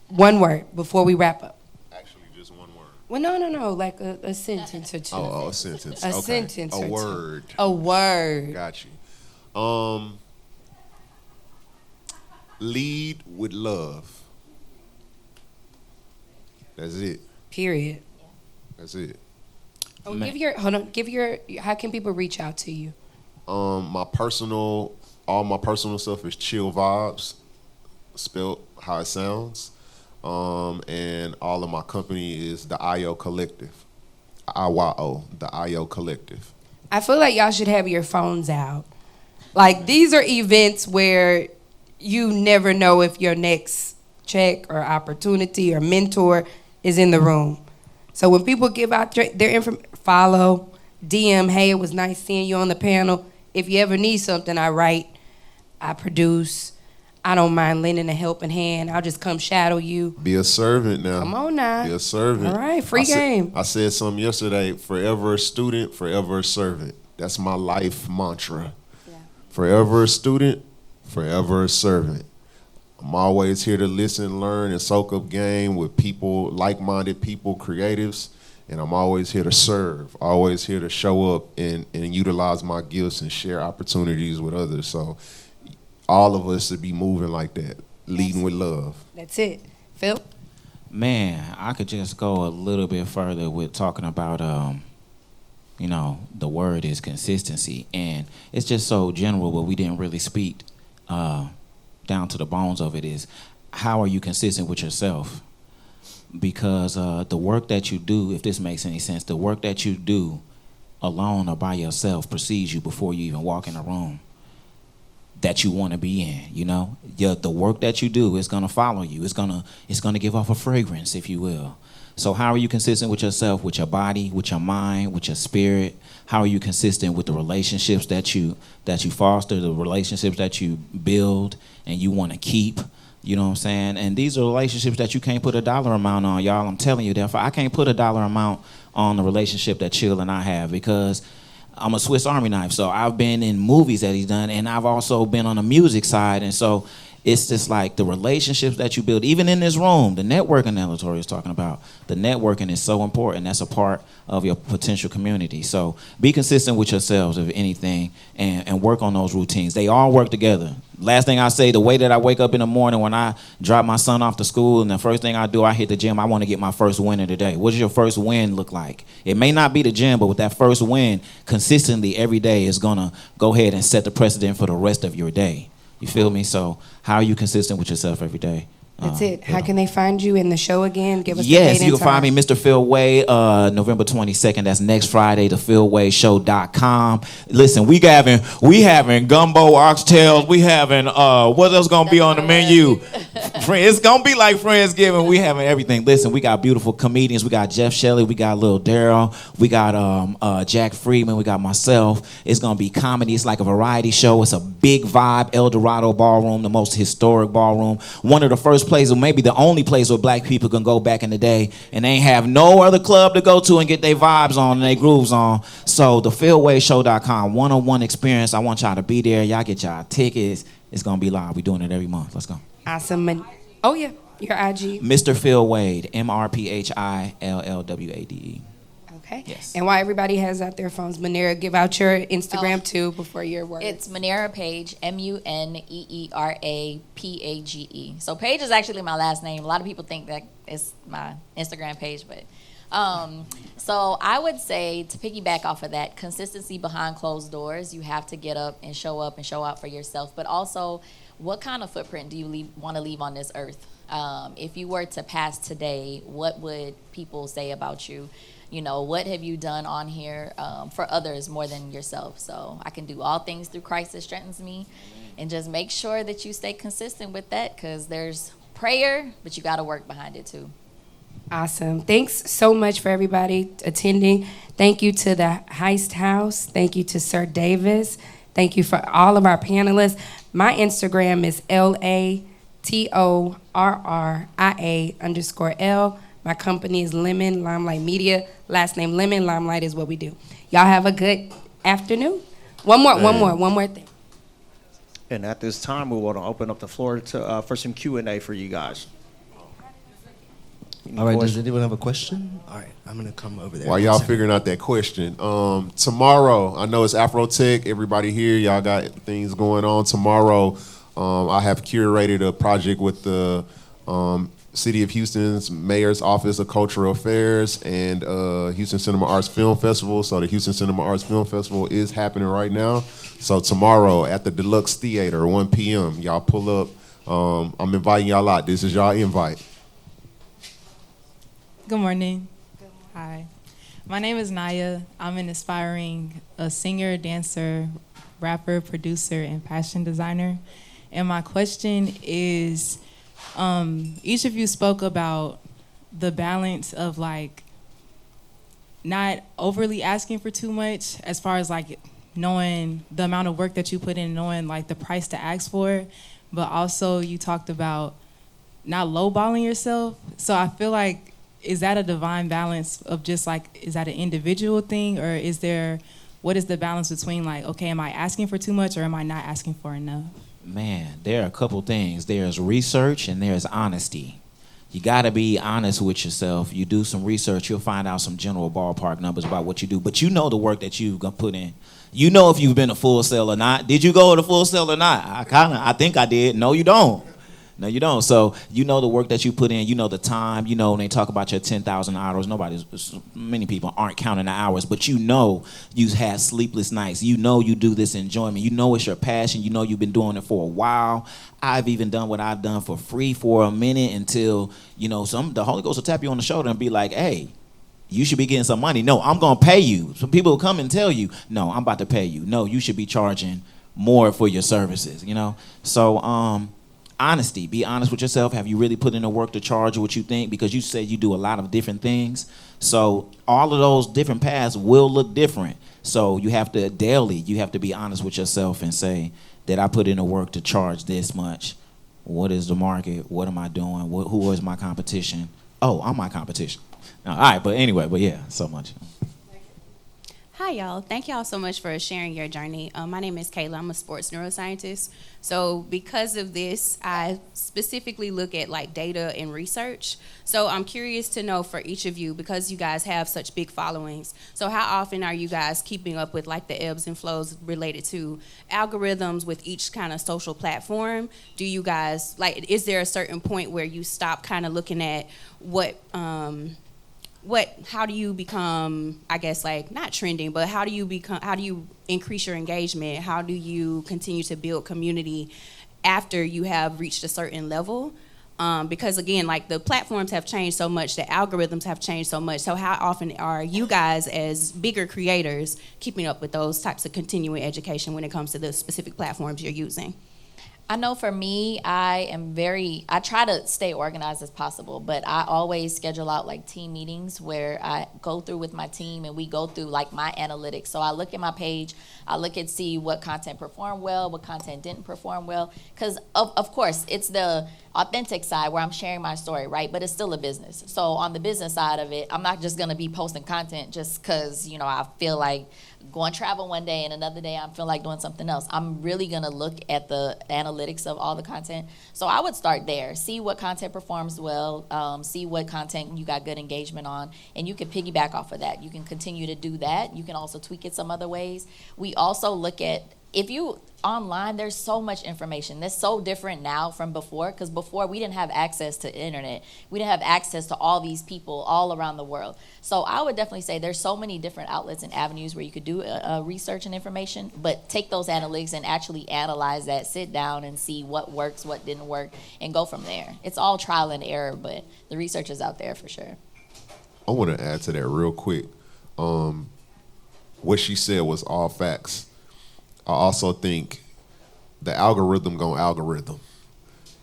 One word before we wrap up. Actually, just one word. Well, no, like a sentence or two. Oh, a sentence. A sentence or two. two. Word. A word. Got you. Lead with love. That's it. Period. That's it. Oh, how can people reach out to you? All my personal stuff is Chill Vibes, spelled how it sounds. And all of my company is the IO Collective. IYO, the IO Collective. I feel like y'all should have your phones out. Like, these are events where you never know if your next check or opportunity or mentor is in the room. So when people give out their information, follow, DM, hey, it was nice seeing you on the panel. If you ever need something, I write, I produce. I don't mind lending a helping hand. I'll just come shadow you. Be a servant now. Come on now. Be a servant. All right, free game. I said something yesterday, forever a student, forever a servant. That's my life mantra. Yeah. Forever a student, forever a servant. I'm always here to listen, learn, and soak up game with people, like-minded people, creatives, and I'm always here to serve, always here to show up and utilize my gifts and share opportunities with others. So all of us should be moving like that, leading with love. That's it. Phill? Man, I could just go a little bit further with talking about, the word is consistency. And it's just so general, but we didn't really speak down to the bones of it is, how are you consistent with yourself? Because the work that you do, if this makes any sense, the work that you do alone or by yourself precedes you before you even walk in a room. that you want to be in. You know, the work that you do is gonna follow you. It's gonna give off a fragrance, if you will. So how are you consistent with yourself, with your body, with your mind, with your spirit? How are you consistent with the relationships that you foster, the relationships that you build and you want to keep? You know what I'm saying? And these are relationships that you can't put a dollar amount on, y'all. I'm telling you, therefore, I can't put a dollar amount on the relationship that Chill and I have, because I'm a Swiss Army knife. So I've been in movies that he's done, and I've also been on the music side. And so it's just like the relationships that you build, even in this room, the networking that Latoya is talking about. The networking is so important. That's a part of your potential community. So be consistent with yourselves, if anything, and work on those routines. They all work together. Last thing I say, the way that I wake up in the morning when I drop my son off to school, and the first thing I do, I hit the gym. I want to get my first win of the day. What does your first win look like? It may not be the gym, but with that first win, consistently every day is going to go ahead and set the precedent for the rest of your day. You feel me? So how are you consistent with yourself every day? That's it. How can they find you in the show again? Give us yes, the date you can find me, Mr. Phill Wade, November 22nd. That's next Friday, the PhilWadeShow.com. Listen, we having gumbo, oxtails. We having what else gonna be on the menu? It's gonna be like Friendsgiving. We having everything. Listen, we got beautiful comedians. We got Jeff Shelley. We got Lil Daryl. We got Jack Friedman. We got myself. It's gonna be comedy. It's like a variety show. It's a big vibe. El Dorado Ballroom, the most historic ballroom. One of the first place, or maybe the only place where black people can go back in the day, and they ain't have no other club to go to and get their vibes on and their grooves on. So the PhilWadeShow.com, one-on-one experience. I want y'all to be there. Y'all get y'all tickets. It's gonna be live. We're doing it every month. Let's go. Awesome. Oh yeah, your IG. Mr. Phill Wade, MrPhillWade. Okay. Yes. And while everybody has out their phones, Muneera, give out your Instagram too before your words. It's Muneera Page, Muneera Page. So Page is actually my last name. A lot of people think that it's my Instagram page, but so I would say, to piggyback off of that, consistency behind closed doors. You have to get up and show out for yourself, but also, what kind of footprint do you want to leave on this earth? If you were to pass today, what would people say about you? You know, what have you done on here for others more than yourself? So I can do all things through Christ that strengthens me. And just make sure that you stay consistent with that, because there's prayer, but you got to work behind it too. Awesome. Thanks so much for everybody attending. Thank you to the Heist House. Thank you to Sir Davis. Thank you for all of our panelists. My Instagram is LATORRIA_L. My company is Lemon Limelight Media. Last name Lemon. Limelight is what we do. Y'all have a good afternoon. One more thing. And at this time, we want to open up the floor to for some Q&A for you guys. All right, does anyone have a question? All right, I'm going to come over there. While y'all figuring out that question, tomorrow, I know it's Afro Tech. Everybody here, y'all got things going on. Tomorrow, I have curated a project with the City of Houston's Mayor's Office of Cultural Affairs and Houston Cinema Arts Film Festival. So the Houston Cinema Arts Film Festival is happening right now. So tomorrow at the Deluxe Theater, 1 p.m., y'all pull up. I'm inviting y'all out. This is y'all invite. Good morning. Hi. My name is Naya. I'm an aspiring singer, dancer, rapper, producer, and fashion designer. And my question is, each of you spoke about the balance of like not overly asking for too much, as far as like knowing the amount of work that you put in, knowing like the price to ask for, but also you talked about not lowballing yourself. So I feel like, is that a divine balance of just like, is that an individual thing, or what is the balance between like, okay, am I asking for too much or am I not asking for enough? Man, there are a couple things. There's research and there's honesty. You got to be honest with yourself. You do some research, you'll find out some general ballpark numbers about what you do. But you know the work that you've gonna put in. You know if you've been a Full Sail or not. Did you go to Full Sail or not? I think I did. No, you don't. No, you don't. So you know the work that you put in. You know the time. You know when they talk about your 10,000 hours. Many people aren't counting the hours, but you know you've had sleepless nights. You know you do this enjoyment. You know it's your passion. You know you've been doing it for a while. I've even done what I've done for free for a minute until, you know, the Holy Ghost will tap you on the shoulder and be like, hey, you should be getting some money. No, I'm going to pay you. Some people will come and tell you, no, I'm about to pay you. No, you should be charging more for your services, you know? So honesty, be honest with yourself. Have you really put in the work to charge what you think? Because you said you do a lot of different things. So all of those different paths will look different. So you have to daily, you have to be honest with yourself and say that I put in the work to charge this much. What is the market? What am I doing? Who is my competition? Oh, I'm my competition. All right, but anyway, but yeah, so much. Hi, y'all. Thank y'all so much for sharing your journey. My name is Kayla. I'm a sports neuroscientist. So because of this, I specifically look at like data and research. So I'm curious to know for each of you, because you guys have such big followings, so how often are you guys keeping up with like the ebbs and flows related to algorithms with each kind of social platform? Do you guys, like, is there a certain point where you stop kind of looking at how do you become, I guess, like, not trending, but how do you increase your engagement? How do you continue to build community after you have reached a certain level? Because again, like, the platforms have changed so much, the algorithms have changed so much. So how often are you guys as bigger creators keeping up with those types of continuing education when it comes to the specific platforms you're using? I know for me, I try to stay organized as possible, but I always schedule out like team meetings where I go through with my team and we go through like my analytics. So I look at my page, I look and see what content performed well, what content didn't perform well. Because of course, it's the authentic side where I'm sharing my story, right? But it's still a business. So on the business side of it, I'm not just gonna be posting content just because, you know, I feel like going travel one day and another day I feel like doing something else. I'm really gonna look at the analytics of all the content. So I would start there, see what content performs well, see what content you got good engagement on, and you can piggyback off of that. You can continue to do that. You can also tweak it some other ways. We also look at, if you online, there's so much information. That's so different now from before, because before we didn't have access to the internet. We didn't have access to all these people all around the world. So I would definitely say there's so many different outlets and avenues where you could do research and information, but take those analytics and actually analyze that, sit down and see what works, what didn't work, and go from there. It's all trial and error, but the research is out there for sure. I want to add to that real quick. What she said was all facts. I also think the algorithm gonna algorithm.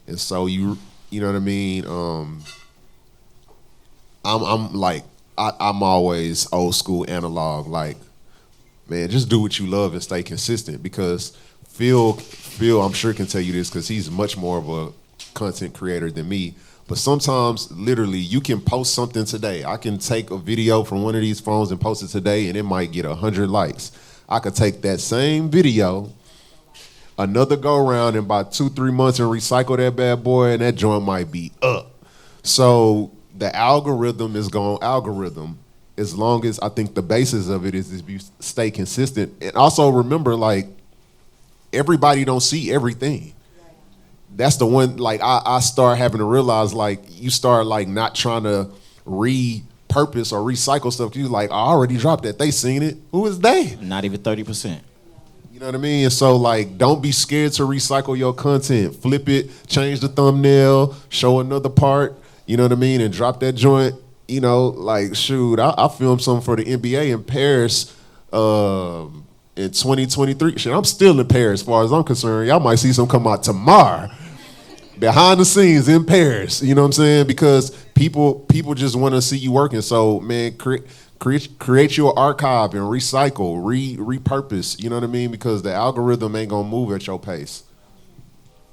And so you know what I mean? I'm always old school analog, like, man, just do what you love and stay consistent, because Phill I'm sure can tell you this because he's much more of a content creator than me. But sometimes, literally, you can post something today. I can take a video from one of these phones and post it today, and it might get 100 likes. I could take that same video, another go around in about 2-3 months and recycle that bad boy, and that joint might be up. So the algorithm is going algorithm, as long as I think the basis of it is if you stay consistent. And also remember, like, everybody don't see everything. That's the one, like, I start having to realize, like, you start, like, not trying to repurpose or recycle stuff. You like, I already dropped that. They seen it. Who is they? Not even 30%. You know what I mean? And so, like, don't be scared to recycle your content. Flip it, change the thumbnail, show another part, you know what I mean, and drop that joint. You know, like, shoot, I filmed something for the NBA in Paris in 2023. Shit, I'm still in Paris as far as I'm concerned. Y'all might see some come out tomorrow. Behind the scenes in Paris, you know what I'm saying? Because people just want to see you working. So, man, create your archive and recycle, repurpose, you know what I mean? Because the algorithm ain't gonna move at your pace.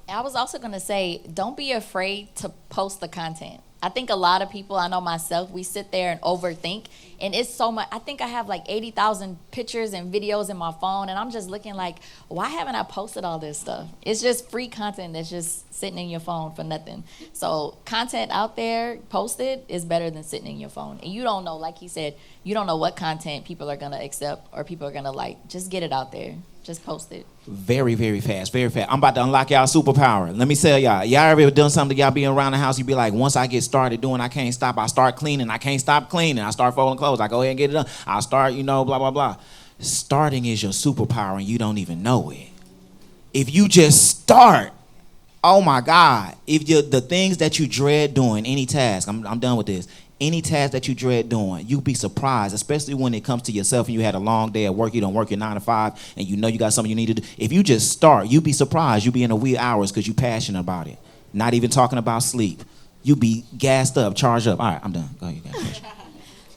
I was also gonna say, don't be afraid to post the content. I think a lot of people, I know myself, we sit there and overthink, and it's so much. I think I have like 80,000 pictures and videos in my phone, and I'm just looking like, why haven't I posted all this stuff? It's just free content that's just sitting in your phone for nothing. So content out there, posted, is better than sitting in your phone. And you don't know, like he said, you don't know what content people are gonna accept or people are gonna like. Just get it out there. Just post it. Very, very fast, very fast. I'm about to unlock y'all superpower. Let me tell y'all. Y'all ever done something, y'all be around the house, you be like, once I get started doing, I can't stop. I start cleaning, I can't stop cleaning. I start folding clothes, I go ahead and get it done. I start, you know, blah, blah, blah. Starting is your superpower and you don't even know it. If you just start, oh my God. If the things that you dread doing, any task, I'm done with this. any task that you dread doing, you'd be surprised, especially when it comes to yourself and you had a long day at work, you don't work your 9 to 5, and you know you got something you need to do. If you just start, you'd be surprised. You'd be in the wee hours because you're passionate about it. Not even talking about sleep. You'd be gassed up, charged up. All right, I'm done. Go ahead, you got a question.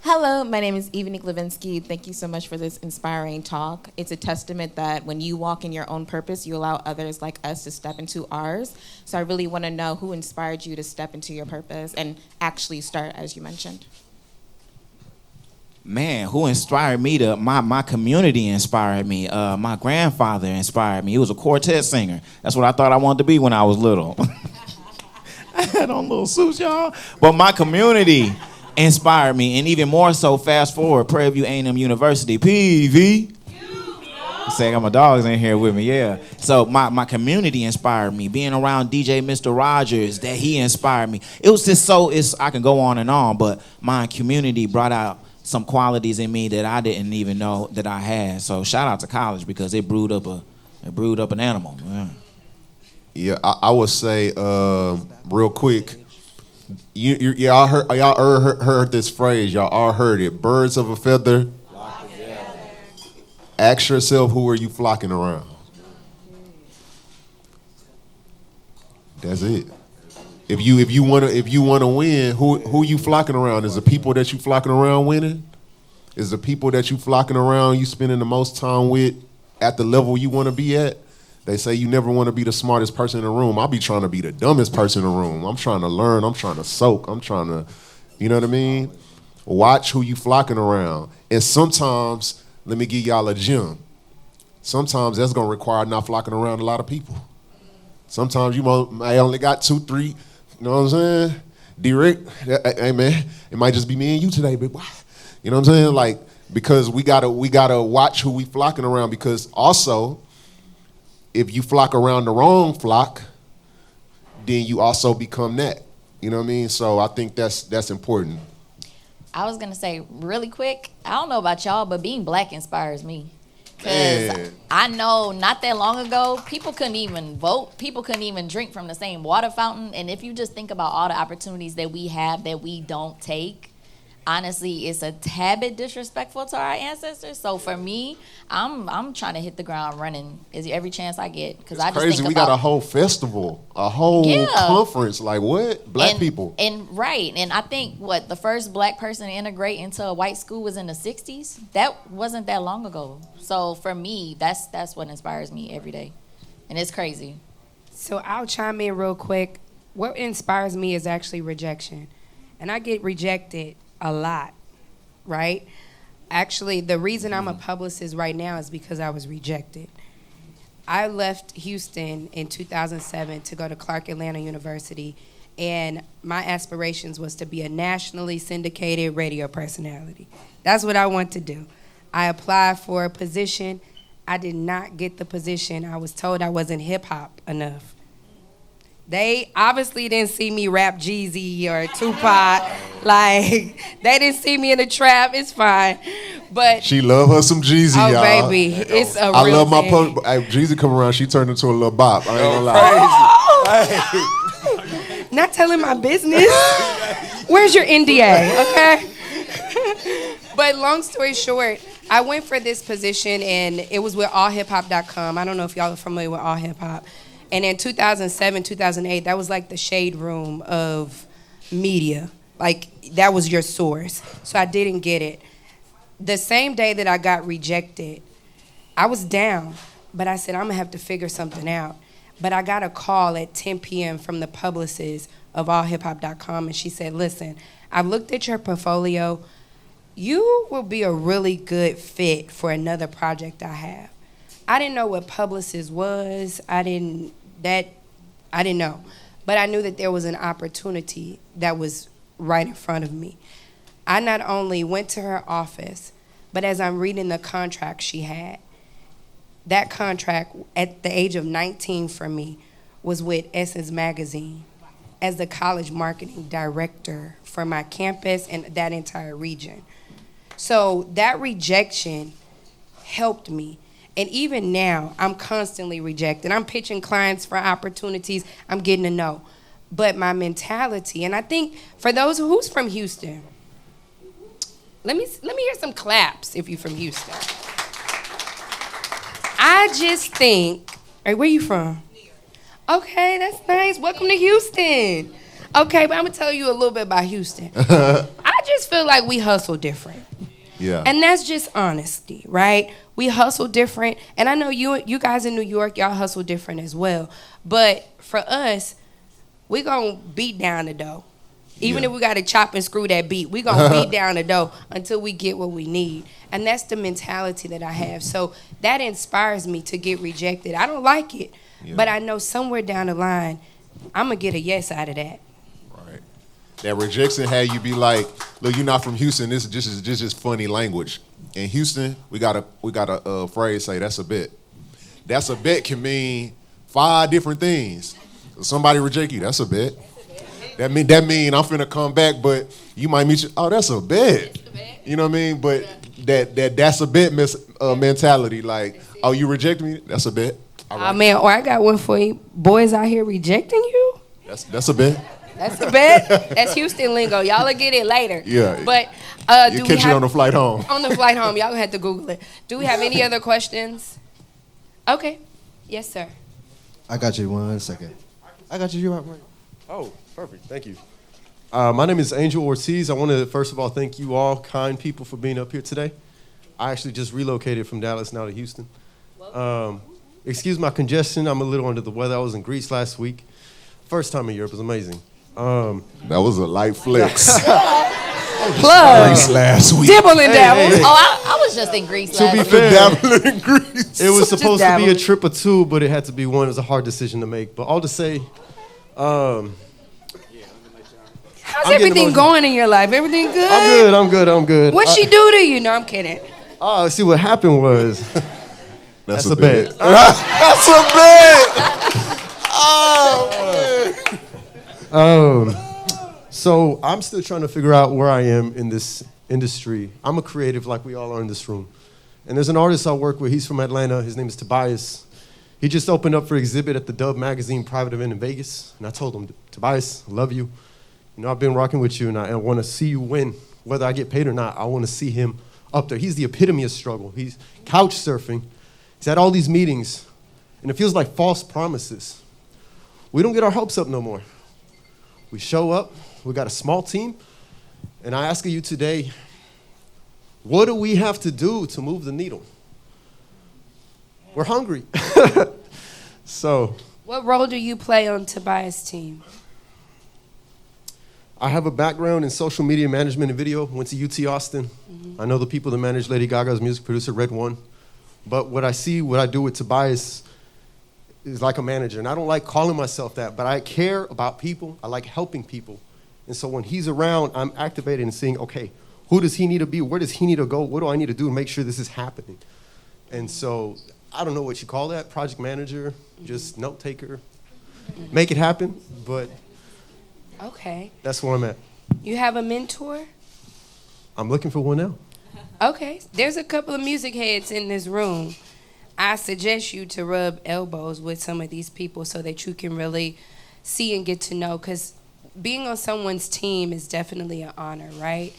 Hello, my name is Evanik Levinsky. Thank you so much for this inspiring talk. It's a testament that when you walk in your own purpose, you allow others like us to step into ours. So I really want to know who inspired you to step into your purpose and actually start, as you mentioned. Man, who inspired me to, my community inspired me. My grandfather inspired me. He was a quartet singer. That's what I thought I wanted to be when I was little. I had on little suits, y'all. But my community inspired me, and even more so, fast forward, Prairie View A&M University, PV. Say I got my dogs in here with me, yeah. So my community inspired me. Being around DJ Mr. Rogers, that he inspired me. It was just I can go on, but my community brought out some qualities in me that I didn't even know that I had. So shout out to college because it brewed up an animal. Yeah. Yeah, I would say real quick. Y'all heard this phrase. Y'all all heard it. Birds of a feather. Ask yourself, who are you flocking around? That's it. If you wanna win, who you flocking around? Is the people that you flocking around winning? Is the people that you flocking around you spending the most time with at the level you want to be at? They say you never want to be the smartest person in the room. I'll be trying to be the dumbest person in the room. I'm trying to learn. I'm trying to soak. I'm trying to, you know what I mean? Watch who you flocking around. And sometimes, let me give y'all a gem. Sometimes that's going to require not flocking around a lot of people. Sometimes you may only got 2, 3, you know what I'm saying? Direct, hey man, it might just be me and you today, but you know what I'm saying? Like, because we gotta watch who we flocking around, because also, if you flock around the wrong flock, then you also become that. You know what I mean? So I think that's important. I was gonna say really quick, I don't know about y'all, but being black inspires me. Because I know not that long ago, people couldn't even vote. People couldn't even drink from the same water fountain. And if you just think about all the opportunities that we have that we don't take, honestly, it's a tad bit disrespectful to our ancestors. So for me, I'm trying to hit the ground running every chance I get. Because I just crazy. think We got a whole festival, a whole conference. Like what? Black people. And right. And I think the first black person to integrate into a white school was in the 60s. That wasn't that long ago. So for me, that's what inspires me every day. And it's crazy. So I'll chime in real quick. What inspires me is actually rejection. And I get rejected a lot, right? Actually, the reason I'm a publicist right now is because I was rejected. I left Houston in 2007 to go to Clark Atlanta University, and my aspirations was to be a nationally syndicated radio personality. That's what I want to do. I applied for a position. I did not get the position. I was told I wasn't hip-hop enough. They obviously didn't see me rap Jeezy or Tupac. Like, they didn't see me in the trap. It's fine. But she love her some Jeezy, y'all. Oh, baby. It's a real I love thing. my Jeezy come around, she turned into a little bop. I ain't gonna lie. Not telling my business. Where's your NDA, okay? But long story short, I went for this position, and it was with allhiphop.com. I don't know if y'all are familiar with All Hip Hop. And in 2007, 2008, that was like the shade room of media. Like, that was your source. So I didn't get it. The same day that I got rejected, I was down, but I said, I'm gonna have to figure something out. But I got a call at 10 p.m. from the publicist of allhiphop.com, and she said, listen, I've looked at your portfolio. You will be a really good fit for another project I have. I didn't know what publicist was. I didn't know. But I knew that there was an opportunity that was right in front of me. I not only went to her office, but as I'm reading the contract she had, that contract at the age of 19 for me was with Essence Magazine as the college marketing director for my campus and that entire region. So that rejection helped me. And even now, I'm constantly rejected. I'm pitching clients for opportunities. I'm getting a no. But my mentality, and I think for those who's from Houston, Let me hear some claps if you're from Houston. I just think, hey, where you from? Okay, that's nice. Welcome to Houston. Okay, but I'm gonna tell you a little bit about Houston. I just feel like we hustle different. Yeah. And that's just honesty, right? We hustle different. And I know you guys in New York, y'all hustle different as well. But for us, we gonna beat down the dough. Even if we got to chop and screw that beat, we going to beat down the dough until we get what we need. And that's the mentality that I have. So that inspires me to get rejected. I don't like it, but I know somewhere down the line, I'm going to get a yes out of that. Right. That rejection had you be like, look, you're not from Houston. This is just funny language. In Houston, we got a phrase say, that's a bet. That's a bet can mean 5 different things. Somebody reject you, that's a bet. That mean I'm finna come back, but you might meet you. Oh, that's a bet. You know what I mean? But that's a bet mentality. Like, oh, you reject me? That's a bet. Oh man, or I got one for you. Boys out here rejecting you? That's a bet. That's a bet. That's Houston lingo. Y'all will get it later. Yeah. But you catch it on the flight home. On the flight home, y'all gonna have to Google it. Do we have any other questions? Okay. Yes, sir. I got you 1 second. I got you. You're right. Oh, perfect. Thank you. My name is Angel Ortiz. I want to, first of all, thank you all kind people for being up here today. I actually just relocated from Dallas now to Houston. Excuse my congestion. I'm a little under the weather. I was in Greece last week. First time in Europe. It was amazing. That was a light flex. Plug. Greece last week. Dibble and dabble. Oh, I was just in Greece last week. To be fair, Dabbling in Greece. it was supposed to be a trip of 2, but it had to be 1. It was a hard decision to make. But all to say, how's everything going in your life? Everything good? I'm good. What'd she do to you? No, I'm kidding. Oh, see what happened was that's a bet. That's a bet. Oh, so I'm still trying to figure out where I am in this industry. I'm a creative like we all are in this room. And there's an artist I work with. He's from Atlanta. His name is Tobias. He just opened up for exhibit at the Dub Magazine private event in Vegas. And I told him, Tobias, I love you. You know, I've been rocking with you, and I want to see you win. Whether I get paid or not, I want to see him up there. He's the epitome of struggle. He's couch surfing. He's at all these meetings, and it feels like false promises. We don't get our hopes up no more. We show up. We got a small team, and I ask you today, what do we have to do to move the needle? We're hungry. So. What role do you play on Tobias' team? I have a background in social media management and video. Went to UT Austin. Mm-hmm. I know the people that manage Lady Gaga's music producer, Red One. But what I do with Tobias is like a manager. And I don't like calling myself that, but I care about people. I like helping people. And so when he's around, I'm activated and seeing, okay, who does he need to be? Where does he need to go? What do I need to do to make sure this is happening? And so I don't know what you call that, project manager, just note taker, make it happen, but okay. That's where I'm at. You have a mentor? I'm looking for one now. Okay. There's a couple of music heads in this room. I suggest you to rub elbows with some of these people so that you can really see and get to know, because being on someone's team is definitely an honor, right?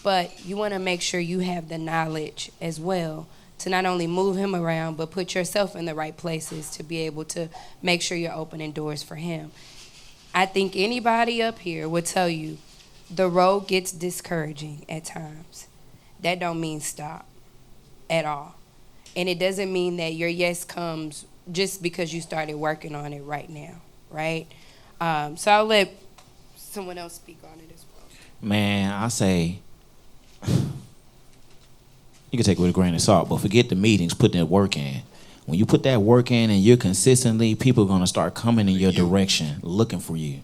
But you want to make sure you have the knowledge as well to not only move him around, but put yourself in the right places to be able to make sure you're opening doors for him. I think anybody up here would tell you the road gets discouraging at times. That don't mean stop at all. And it doesn't mean that your yes comes just because you started working on it right now, right? So I'll let someone else speak on it as well. Man, I say, you can take it with a grain of salt, but forget the meetings, put that work in. When you put that work in and you're consistently, people are going to start coming in your direction, looking for you.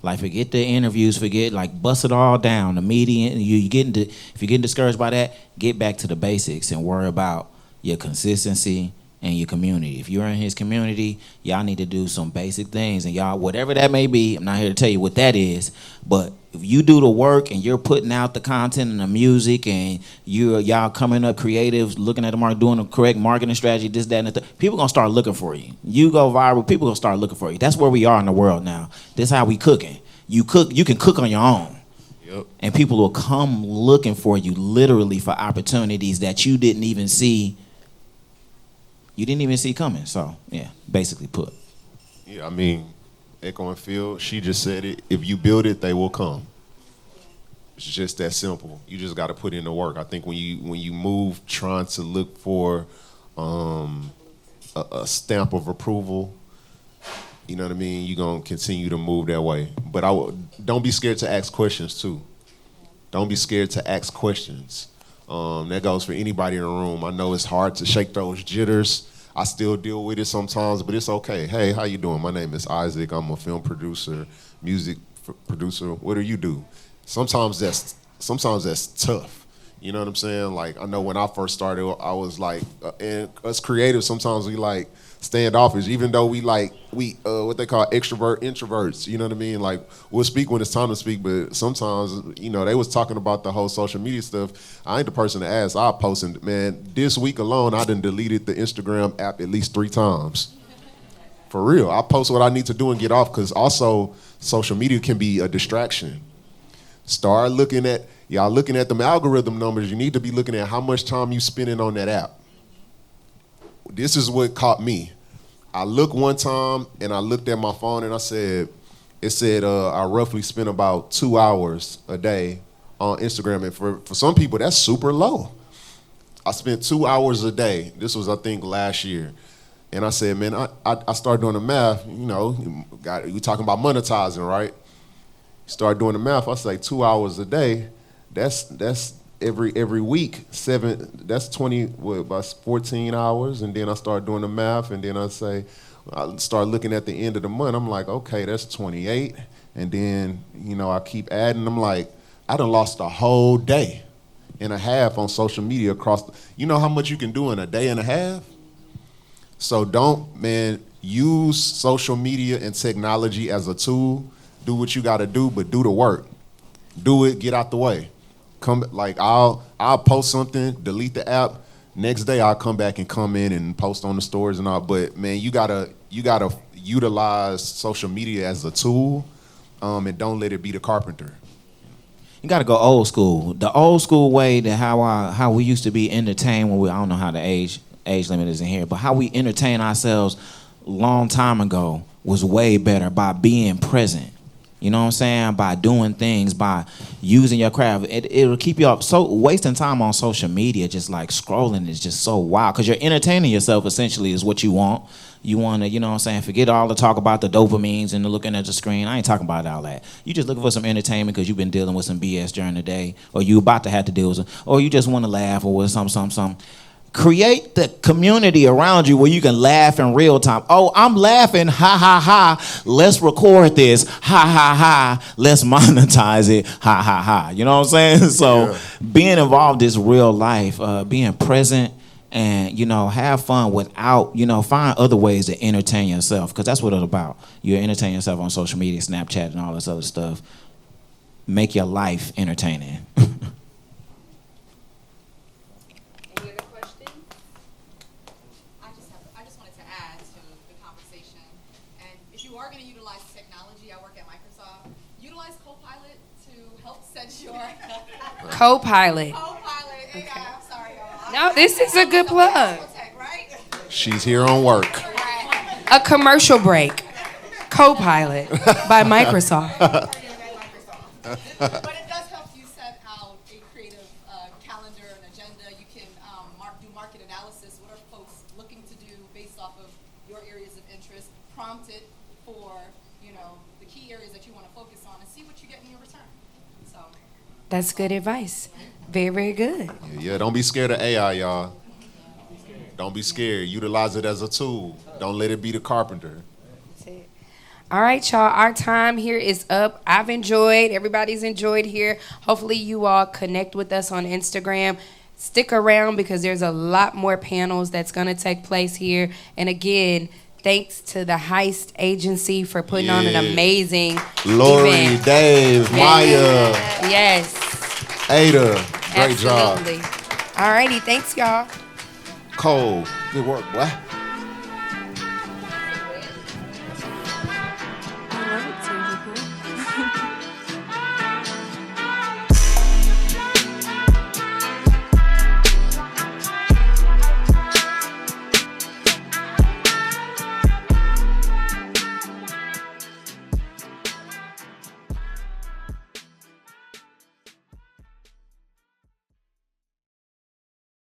Like, forget the interviews, bust it all down. The media, if you're getting discouraged by that, get back to the basics and worry about your consistency and your community. If you're in his community, y'all need to do some basic things. And y'all, whatever that may be, I'm not here to tell you what that is, but if you do the work and you're putting out the content and the music and y'all coming up creative, looking at the market, doing the correct marketing strategy, this, that, and the people gonna start looking for you. You go viral, people gonna start looking for you. That's where we are in the world now. This is how we cooking. You can cook on your own. Yep. And people will come looking for you literally for opportunities that you didn't even see. You didn't even see coming. So yeah, basically put. Yeah, I mean, Echo and Phill, she just said it. If you build it, they will come. It's just that simple. You just got to put in the work. I think when you move trying to look for a stamp of approval, you know what I mean, you're going to continue to move that way. But don't be scared to ask questions, too. Don't be scared to ask questions. That goes for anybody in the room. I know it's hard to shake those jitters. I still deal with it sometimes, but it's okay. Hey, how you doing? My name is Isaac. I'm a film producer, music producer. What do you do? Sometimes that's tough. You know what I'm saying? Like, I know when I first started, I was like, and us creatives, sometimes we like standoffish, even though we what they call introverts. You know what I mean? Like, we'll speak when it's time to speak, but sometimes, you know, they was talking about the whole social media stuff. I ain't the person to ask. I posted, man, this week alone, I done deleted the Instagram app at least 3 times. For real. I post what I need to do and get off, because also social media can be a distraction. Start looking at them algorithm numbers. You need to be looking at how much time you spending on that app. This is what caught me. I looked one time and I looked at my phone and it said I roughly spend about 2 hours a day on Instagram. And for some people, that's super low. I spent 2 hours a day. This was, I think, last year. And I said, man, I started doing the math. You know, we talking about monetizing, right? Start doing the math. I say 2 hours a day. That's every week. That's 20. About 14 hours. And then I start doing the math. And then I start looking at the end of the month. I'm like, okay, that's 28. And then, you know, I keep adding. I'm like, I done lost a whole day and a half on social media you know how much you can do in a day and a half? So use social media and technology as a tool. Do what you got to do, but do the work. Do it, get out the way. I'll post something, delete the app. Next day I'll come back and come in and post on the stories and all. But man, you gotta utilize social media as a tool, and don't let it be the carpenter. You got to go old school. The old school way to how we used to be entertained I don't know how the age limit is in here, but how we entertain ourselves long time ago was way better by being present. You know what I'm saying? By doing things, by using your craft. It'll keep you up. So wasting time on social media, just like scrolling, is just so wild. Because you're entertaining yourself, essentially, is what you want. You want to, you know what I'm saying, forget all the talk about the dopamines and the looking at the screen. I ain't talking about all that. You just looking for some entertainment because you've been dealing with some BS during the day, or you about to have to deal with some, or you just want to laugh or with some. Create the community around you where you can laugh in real time. Oh, I'm laughing, ha, ha, ha. Let's record this, ha, ha, ha. Let's monetize it, ha, ha, ha. You know what I'm saying? So being involved is real life, being present and, you know, have fun without, you know, find other ways to entertain yourself, because that's what it's about. You entertain yourself on social media, Snapchat and all this other stuff. Make your life entertaining. Co-pilot. Okay. Sorry, y'all. No, this is a good plug. She's here on work. A commercial break. Co-pilot by Microsoft. But it does help you set out a creative calendar and agenda. You can do market analysis. What are folks looking to do based off of your areas of interest? Prompt it for, you know, the key areas that you want to focus on, and see what you get in your return. So that's good advice. Very, very good. Yeah, don't be scared of AI, y'all. Don't be scared. Utilize it as a tool. Don't let it be the carpenter. All right, y'all. Our time here is up. I've enjoyed. Everybody's enjoyed here. Hopefully you all connect with us on Instagram. Stick around because there's a lot more panels that's going to take place here. And again, thanks to the HEIST agency for putting on an amazing Lori, event. Dave, Maya. Yes. Ada. Great job. Absolutely. All righty. Thanks, y'all. Cole. Good work, boy.